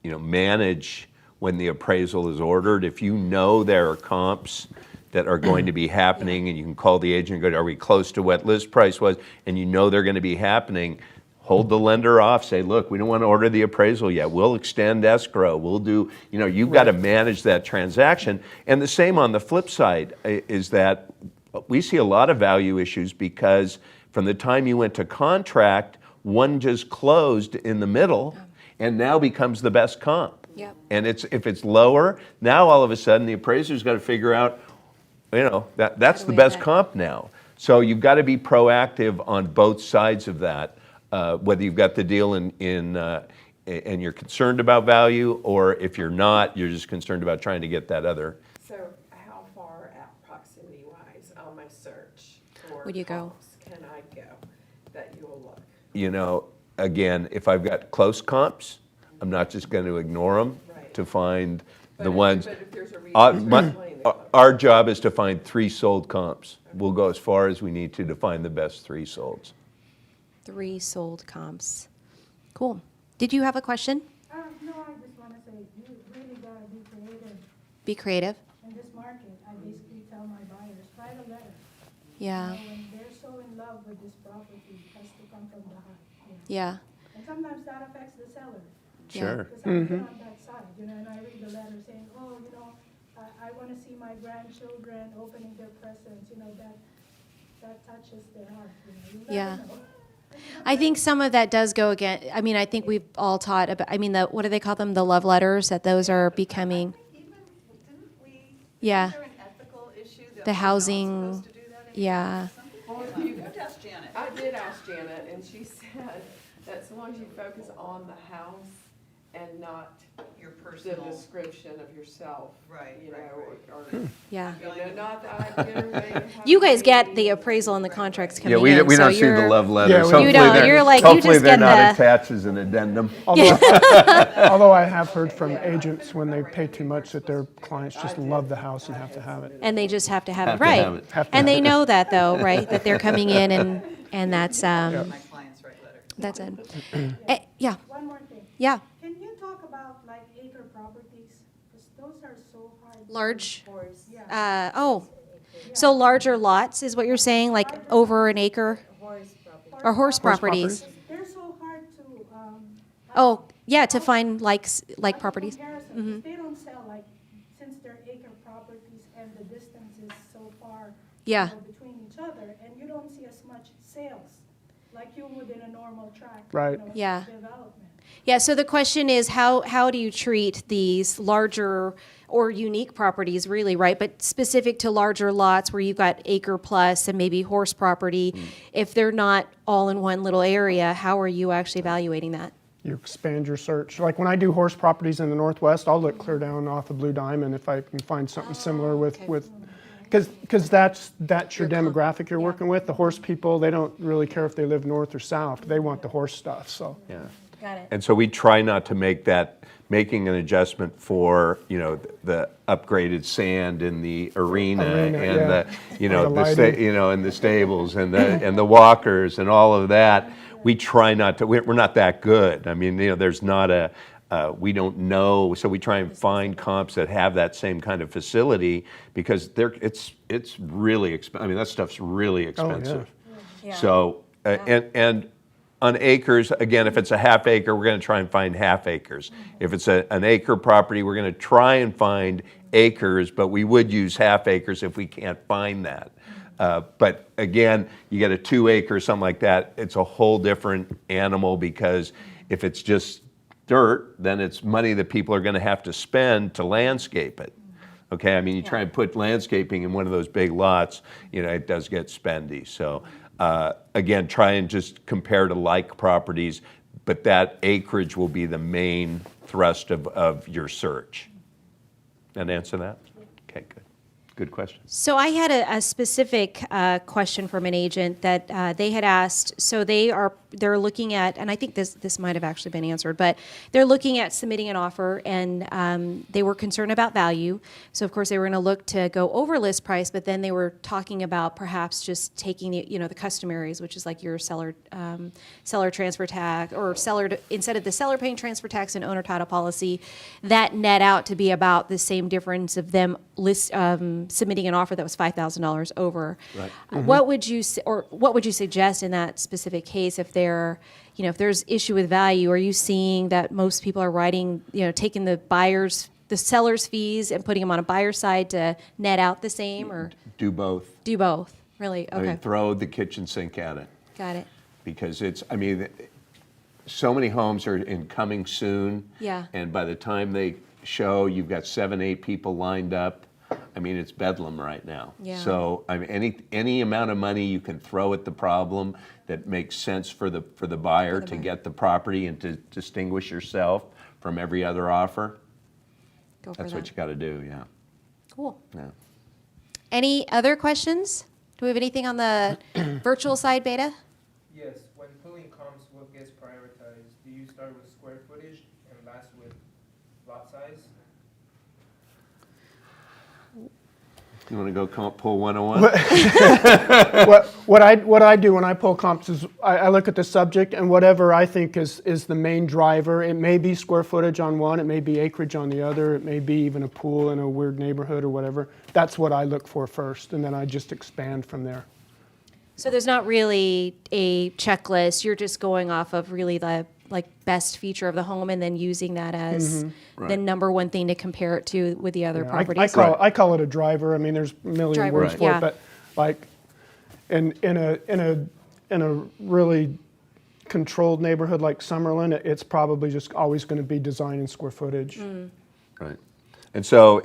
you know, manage when the appraisal is ordered. If you know there are comps that are going to be happening, and you can call the agent and go, are we close to what list price was? And you know they're going to be happening, hold the lender off, say, look, we don't want to order the appraisal yet. We'll extend escrow. We'll do, you know, you've got to manage that transaction. And the same on the flip side is that we see a lot of value issues because from the time you went to contract, one just closed in the middle and now becomes the best comp. Yep. And if it's lower, now all of a sudden the appraiser's got to figure out, you know, that's the we best have that? comp now. So you've got to be proactive on both sides of that, whether you've got the deal and you're concerned about value, or if you're not, you're just concerned about trying to get that other. so how far at proximity-wise on my search for Would you go? comps can I go that you'll look? You know, again, if I've got close comps, I'm not just going to ignore them Right. to find the ones. But if there's a reason Uh, to my- explain the Our job is to find 3 sold comps. We'll go as far as we need to find the best 3 solds. 3 sold comps. Cool. Did you have a question? No, I just want to say, you really gotta be creative Be creative. in this market. I basically tell my buyers, write a letter. Yeah. You know, when they're so in love with this property, it has to come from the heart. You know. Yeah. And sometimes that affects the seller. Sure. Because I've been on that side, you know, and I read the letter saying, oh, you know, I want to see my grandchildren opening their presents, you know, that touches their heart, you know. You never Yeah. know. I think some of that does go again. I mean, I think we've all taught about, I mean, what do they call them? The love letters, that those are becoming, Even, didn't we, Yeah. is there an ethical issue that The we're not housing- supposed to do that anymore? yeah. Some people, you have to ask Janet. I did ask Janet, and she said that so long as you focus on the house and not Your the personal, description of yourself. Right, You know, right, or, Yeah. you know, not that I get everybody to have You guys get the babies. appraisal and the contracts Yeah, coming we in. we so don't see the you're- love Yeah, letters. we- Hopefully You don't. they're- You're like, you hopefully just they're get not the- attached as an addendum. Although I have heard from agents when they pay too much that their clients just love the house and have to have it. And they just have to have Have it, to right? have it. Have to And have they know that though, right? That they're coming in and that's, my clients write letters. that's it. Yeah, One more thing. yeah. Can you talk about like acre properties? Because those are so hard. to Large, enforce. Yeah. so larger lots is what you're saying, like over an acre? Or horse properties? They're so hard to, Oh, yeah, to find like properties. comparison, they don't sell like, since they're acre properties and the distance is so far. Yeah. Between each other, and you don't see as much sales like you would in a normal tract. Right. Yeah. Development. Yeah, so the question is, how do you treat these larger or unique properties, really, right? But specific to larger lots where you've got acre plus and maybe horse property, if they're not all in one little area, how are you actually evaluating that? You expand your search. Like when I do horse properties in the Northwest, I'll look clear down off of Blue Diamond if I can find something similar with, because that's your demographic you're working with. The horse people, they don't really care if they live north or south. They want the horse stuff, so. Yeah. Got it. And so we try not to making an adjustment for, the upgraded sand in the arena and yeah. and the stables and the walkers and all of that. We try not to, we're not that good. I mean, there's not we don't know, so we try and find comps that have that same kind of facility because it's really expensive. I mean, that stuff's really expensive. So, and on acres, again, if it's a half acre, we're going to try and find half acres. If it's an acre property, we're going to try and find acres, but we would use half acres if we can't find that. But again, you get a 2 acre, something like that, it's a whole different animal because if it's just dirt, then it's money that people are going to have to spend to landscape it. Okay, I mean, you try and put landscaping in one of those big lots, it does get spendy. So again, try and just compare to like properties, but that acreage will be the main thrust of your search. That answer that? Okay, good. Good question. So I had a specific question from an agent that they had asked. So they're looking at, and I think this might have actually been answered, but they're looking at submitting an offer, and they were concerned about value. So of course they were going to look to go over list price, but then they were talking about perhaps just taking the customaries, which is like your seller transfer tax, or instead of the seller paying transfer tax and owner title policy, that net out to be about the same difference of them submitting an offer that was $5,000 over. Right. What would you suggest in that specific case if if there's issue with value? Are you seeing that most people are taking the seller's fees and putting them on a buyer's side to net out the same, or Do both. do both? Really? I Okay. mean, throw the kitchen sink at it. Got it. Because so many homes are coming soon. Yeah. And by the time they show, you've got 7, 8 people lined up. I mean, it's bedlam right now. Yeah. So I mean, any amount of money you can throw at the problem that makes sense for the buyer to get the property and to distinguish yourself from every other offer. Go for That's that. what you got to do. Yeah. Cool. Yeah. Any other questions? Do we have anything on the virtual side, Beta? Yes, when pulling comps, what gets prioritized? Do you start with square footage and last with lot size? You want to go comp pull 101? What I do when I pull comps is I look at the subject and whatever I think is the main driver. It may be square footage on one, it may be acreage on the other, it may be even a pool in a weird neighborhood or whatever. That's what I look for first, and then I just expand from there. So there's not really a checklist. You're just going off of really the best feature of the home and then using that as the number one thing to compare it to with the other Yeah, properties. I call it a driver. I mean, there's a million Driver, words right. for Yeah. it, but like in a really controlled neighborhood like Summerlin, it's probably just always going to be design and square footage. Right. And so,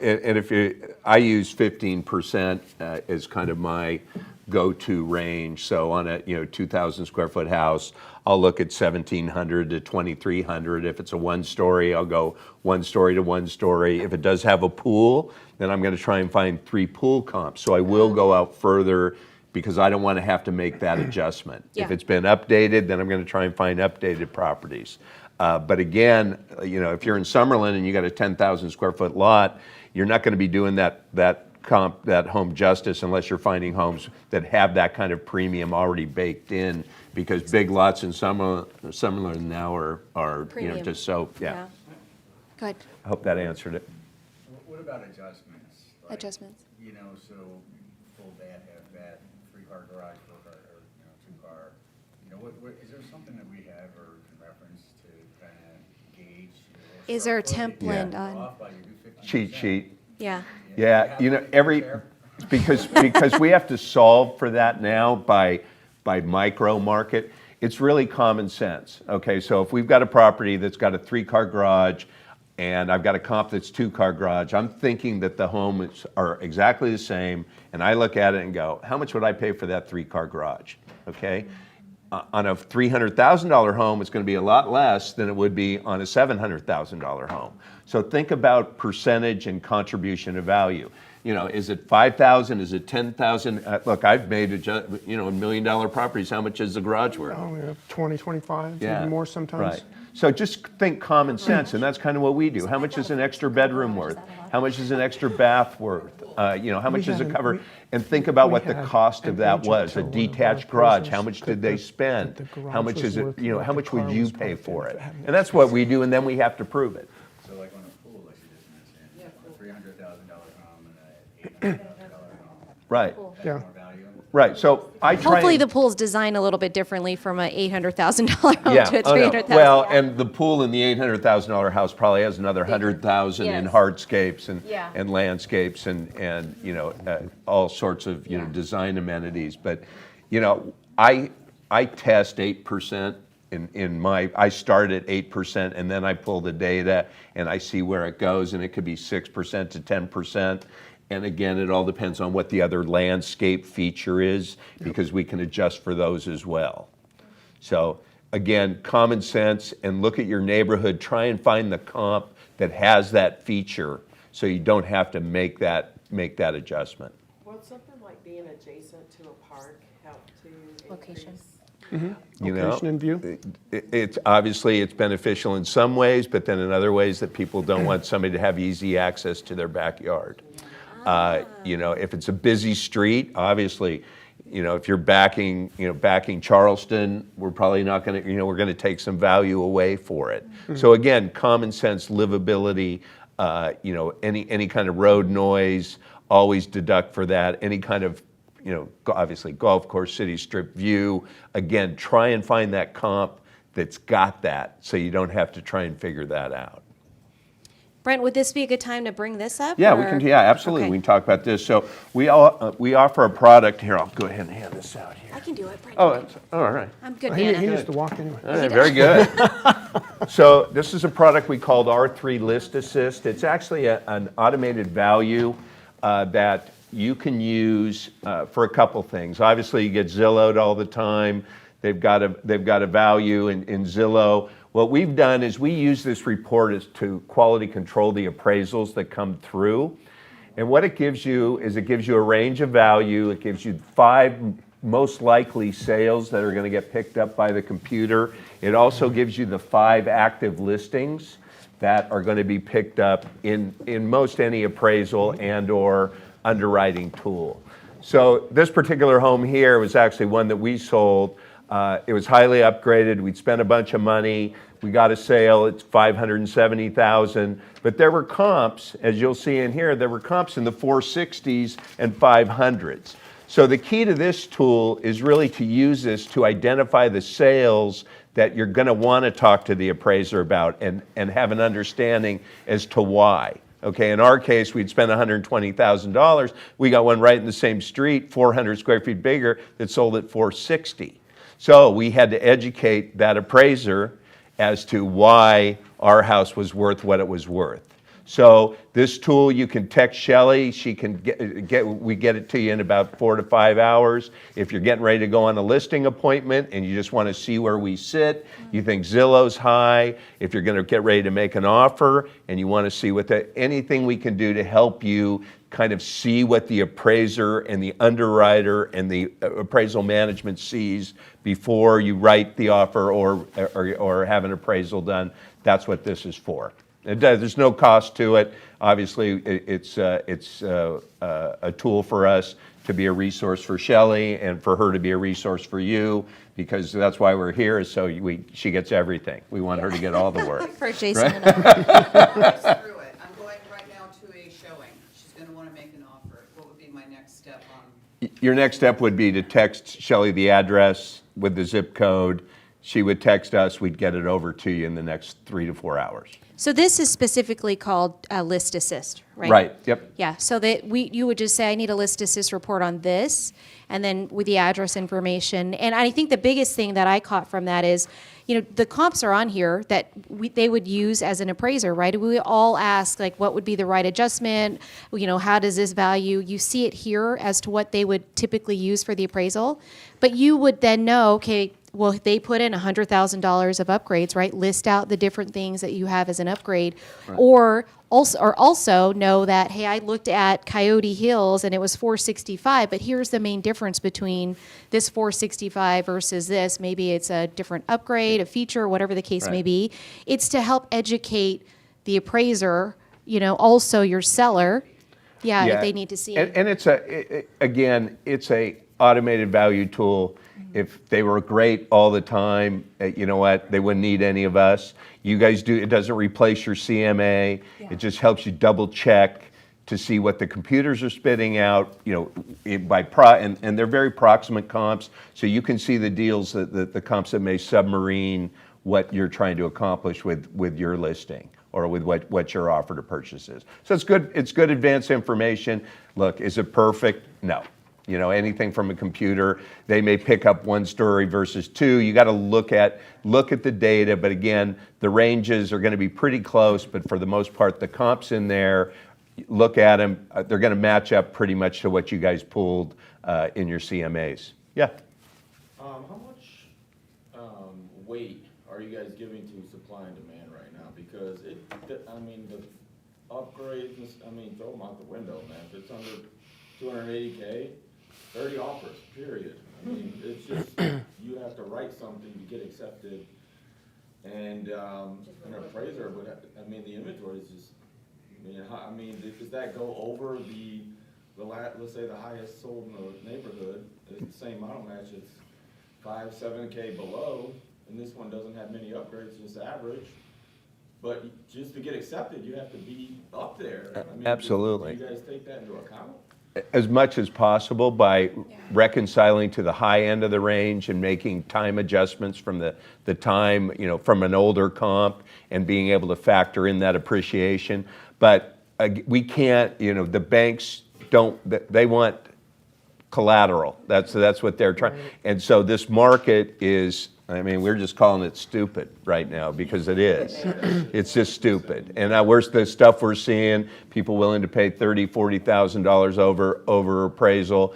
I use 15% as kind of my go-to range. So on a 2,000 square foot house, I'll look at 1,700 to 2,300. If it's a one-story, I'll go one story to one story. If it does have a pool, then I'm going to try and find 3 pool comps. So I will go out further because I don't want to have to make that adjustment. Yeah. If it's been updated, then I'm going to try and find updated properties. But again, if you're in Summerlin and you got a 10,000 square foot lot, you're not going to be doing that home justice unless you're finding homes that have that kind of premium already baked in, because big lots in Summerlin now are Premium. just so, yeah. Good. I hope that answered it. What about adjustments? Like, Adjustments. So full bath, half bath, 3-car garage, 4-car, or 2-car. What is there something that we have or can reference to kind of gauge? Is there a square footage? template Yeah. on? Off by you do 50%. Cheat sheet. Yeah. Yeah, Fair? because we have to solve for that now by micro market. It's really common sense. Okay, so if we've got a property that's got a 3-car garage and I've got a comp that's 2-car garage, I'm thinking that the homes are exactly the same, and I look at it and go, how much would I pay for that 3-car garage? Okay. On a $300,000 home, it's going to be a lot less than it would be on a $700,000 home. So think about percentage and contribution of value. Is it 5,000? Is it 10,000? Look, I've made $1 million properties. How much is the garage worth? Oh, yeah, 20, 25, Yeah, even more sometimes. Right. So just think common sense, and that's kind of what we do. How much is an extra bedroom worth? How much is an extra bath worth? How much does it cover? And think about what the cost of that was. A detached garage, how much did they spend? How much is it, how much would you pay for it? And that's what we do, and then we have to prove it. So like on a pool, like you just mentioned, a $300,000 home and an $800,000 home. Right, Yeah. More value. right. So I try Hopefully and- the pool's designed a little bit differently from a $800,000 home Yeah, to a oh, no. $300,000. Well, and the pool in the $800,000 house probably has another 100,000 in Yes. hardscapes and Yeah. and landscapes and all sorts of design amenities. But I test 8% I start at 8% and then I pull the data and I see where it goes, and it could be 6% to 10%. And again, it all depends on what the other landscape feature is, because we can adjust for those as well. So again, common sense, and look at your neighborhood. Try and find the comp that has that feature, so you don't have to make that adjustment. Would something like being adjacent to a park help to Location. increase? Location and view. It's obviously it's beneficial in some ways, but then in other ways that people don't want somebody to have easy access to their backyard. If it's a busy street, obviously, if you're backing Charleston, we're probably not going to, we're going to take some value away for it. So again, common sense, livability, any kind of road noise, always deduct for that. Any kind of, obviously golf course, city strip view. Again, try and find that comp that's got that, so you don't have to try and figure that out. Brent, would this be a good time to bring this up? Yeah, or- we can. Yeah, absolutely. Okay. We can talk about this. So we offer a product here. I'll go ahead and hand this out here. I can do it, Brent. Oh, that's, all right. I'm good, He Hannah. used to walk anyway. All right, very good. So this is a product we called R3 List Assist. It's actually an automated value that you can use for a couple things. Obviously, you get Zillowed all the time. They've got a value in Zillow. What we've done is we use this report to quality control the appraisals that come through. And what it gives you is it gives you a range of value. It gives you 5 most likely sales that are going to get picked up by the computer. It also gives you the 5 active listings that are going to be picked up in most any appraisal and or underwriting tool. So this particular home here was actually one that we sold. It was highly upgraded. We'd spent a bunch of money. We got a sale. It's $570,000. But there were comps, as you'll see in here, there were comps in the 460s and 500s. So the key to this tool is really to use this to identify the sales that you're going to want to talk to the appraiser about and have an understanding as to why. Okay, in our case, we'd spent $120,000. We got one right in the same street, 400 square feet bigger, that sold at 460. So we had to educate that appraiser as to why our house was worth what it was worth. So this tool, you can text Shelley. She can we get it to you in about 4 to 5 hours. If you're getting ready to go on a listing appointment and you just want to see where we sit, you think Zillow's high, if you're going to get ready to make an offer and you want to see anything we can do to help you kind of see what the appraiser and the underwriter and the appraisal management sees before you write the offer or have an appraisal done, that's what this is for. There's no cost to it. Obviously, it's a tool for us to be a resource for Shelley and for her to be a resource for you, because that's why we're here, is so she gets everything. We want her to get all the work. For Jason and I. Through it. I'm going right now to a showing. She's going to want to make an offer. What would be my next step on? Your next step would be to text Shelley the address with the zip code. She would text us. We'd get it over to you in the next 3 to 4 hours. So this is specifically called list assist, right? Right, yep. Yeah, so that you would just say, I need a list assist report on this, and then with the address information. And I think the biggest thing that I caught from that is, the comps are on here that they would use as an appraiser, right? We all ask, like, what would be the right adjustment? How does this value? You see it here as to what they would typically use for the appraisal. But you would then know, okay, well, they put in $100,000 of upgrades, right? List out the different things that you have as an upgrade, right. or also know that, hey, I looked at Coyote Hills and it was 465, but here's the main difference between this 465 versus this. Maybe it's a different upgrade, a feature, whatever the case may be. It's to help educate the appraiser, also your seller, if they need to see it. And it's it's a automated value tool. If they were great all the time, you know what, they wouldn't need any of us. You guys do, it doesn't replace your CMA. Yeah. It just helps you double check to see what the computers are spitting out, and they're very proximate comps, so you can see the deals, the comps that may submarine what you're trying to accomplish with your listing or with what your offer to purchase is. So it's good advanced information. Look, is it perfect? No. Anything from a computer, they may pick up one story versus two. You got to look at the data, but again, the ranges are going to be pretty close, but for the most part, the comps in there, look at them, they're going to match up pretty much to what you guys pulled in your CMAs. Yeah? How much weight are you guys giving to supply and demand right now? Because the upgrades, throw them out the window, man. If it's under 280K, 30 offers, period. It's just, you have to write something to get accepted. And an appraiser would have, the inventory is just, does that go over let's say the highest sold in the neighborhood, it's the same model match, it's 7K below, and this one doesn't have many upgrades, just average. But just to get accepted, you have to be up there. Absolutely. Do you guys take that into account? As much as possible by reconciling to the high end of the range and making time adjustments from the time, from an older comp, and being able to factor in that appreciation. But we can't, the banks they want collateral. That's what they're trying. And so this market is, we're just calling it stupid right now, because it is. It's just stupid. And now the stuff we're seeing, people willing to pay $30,000, $40,000 over appraisal.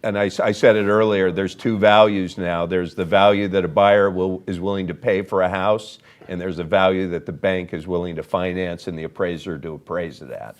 And I said it earlier, there's two values now. There's the value that a buyer is willing to pay for a house, and there's a value that the bank is willing to finance and the appraiser to appraise it at.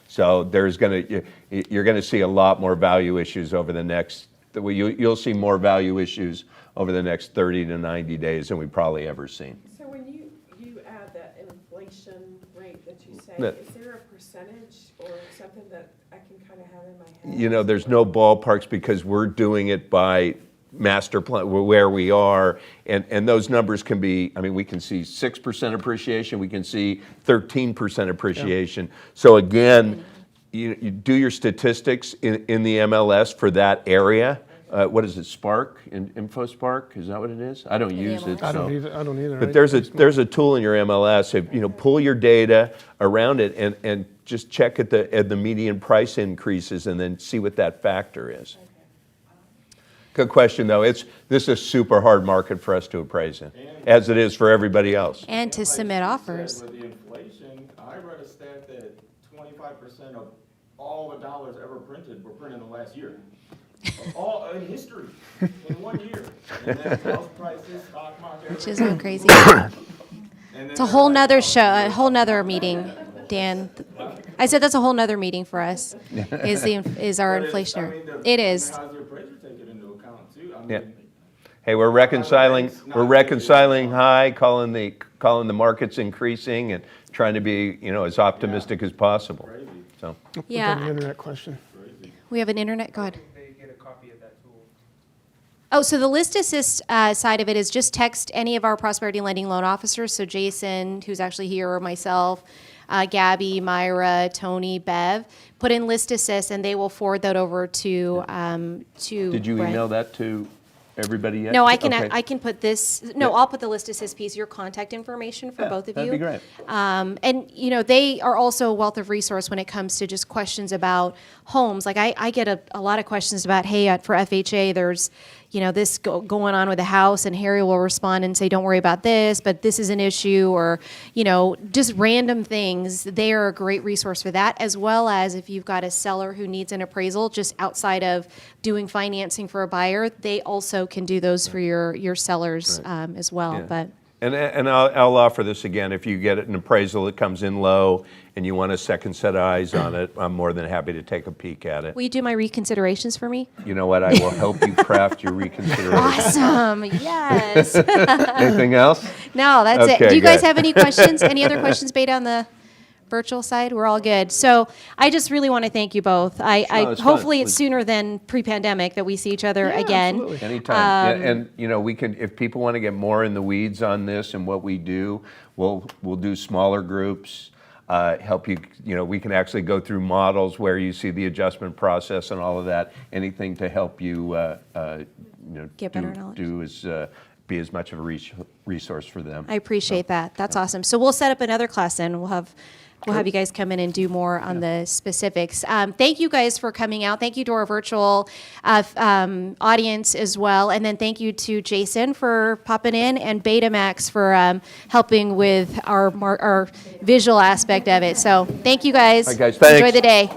So you're going to see a lot more value issues over the next, you'll see more value issues over the next 30 to 90 days than we've probably ever seen. So when you add that inflation inflation rate that you say, That- is there a percentage or something that I can kind of have in my head? You know, there's no ballparks because we're doing it by master plan, where we are, and those numbers can be, I mean, we can see 6% appreciation, we can see 13% appreciation. So again, you do your statistics in the MLS for that area. What is it, Spark, InfoSpark, is that what it is? I don't use it, I don't so. either, I don't either. But there's a tool in your MLS, if, you know, pull your data around it and just check at the median price increases and then see what that factor is. Good question, though. This is a super hard market for us to appraise in, as it is for everybody else. And to Like submit she offers. said, with the inflation, I read a stat that 25% of all the dollars ever printed were printed in the last year. Of all in history, in 1 year. And then house prices, stock market. Which isn't crazy. And then It's a they're whole like, nother oh, show, a whole nother meeting, Dan. I said that's a whole nother meeting for us, is our but inflationary. the- It I mean, is. how's the appraiser take it into account too? I Yeah. mean, Hey, we're reconciling high, calling the markets increasing and trying to be, you know, as optimistic as possible. crazy, So, We've Yeah. got an internet question. crazy. We have an internet, go ahead. They get a copy of that tool. Oh, so the list assist side of it is just text any of our prosperity lending loan officers. So Jason, who's actually here, or myself, Gabby, Myra, Tony, Bev, put in list assist, and they will forward that over to did you Brent. email that to everybody yet? No, I can Okay. I can put this. No, Yeah. I'll put the list assist piece, your contact information for Yeah, both of that'd you. be great. And you know, they are also a wealth of resource when it comes to just questions about homes. Like I get a lot of questions about, hey, for FHA, there's, you know, this going on with the house, and Harry will respond and say, don't worry about this, but this is an issue, or, you know, just random things. They are a great resource for that, as well as if you've got a seller who needs an appraisal, just outside of doing financing for a buyer, they also can do those for your sellers as well. Yeah. But And I'll offer this again, if you get an appraisal that comes in low and you want a second set of eyes on it, I'm more than happy to take a peek at it. will you do my reconsiderations for me? You know what, I will help you craft your reconsideration. Awesome, yes. Anything else? No, that's it. Okay, Do you guys good. have any questions? Any other questions made on the virtual side? We're all good. So I just really want to thank you both. No, it's fun. Hopefully it's sooner than pre-pandemic that we see each other again. Anytime. Yeah, and, you know, we can, if people want to get more in the weeds on this and what we do, we'll do smaller groups, help you, you know, we can actually go through models where you see the adjustment process and all of that, anything to help you, you know, Get better knowledge. be as much of a resource for them. I appreciate that. That's awesome. So we'll set up another class then. We'll have you guys come in and do more on the specifics. Thank you guys for coming out. Thank you to our virtual audience as well. And then thank you to Jason for popping in, and Betamax for helping with our visual aspect of it. So thank you guys. All right, guys, thanks. Enjoy the day.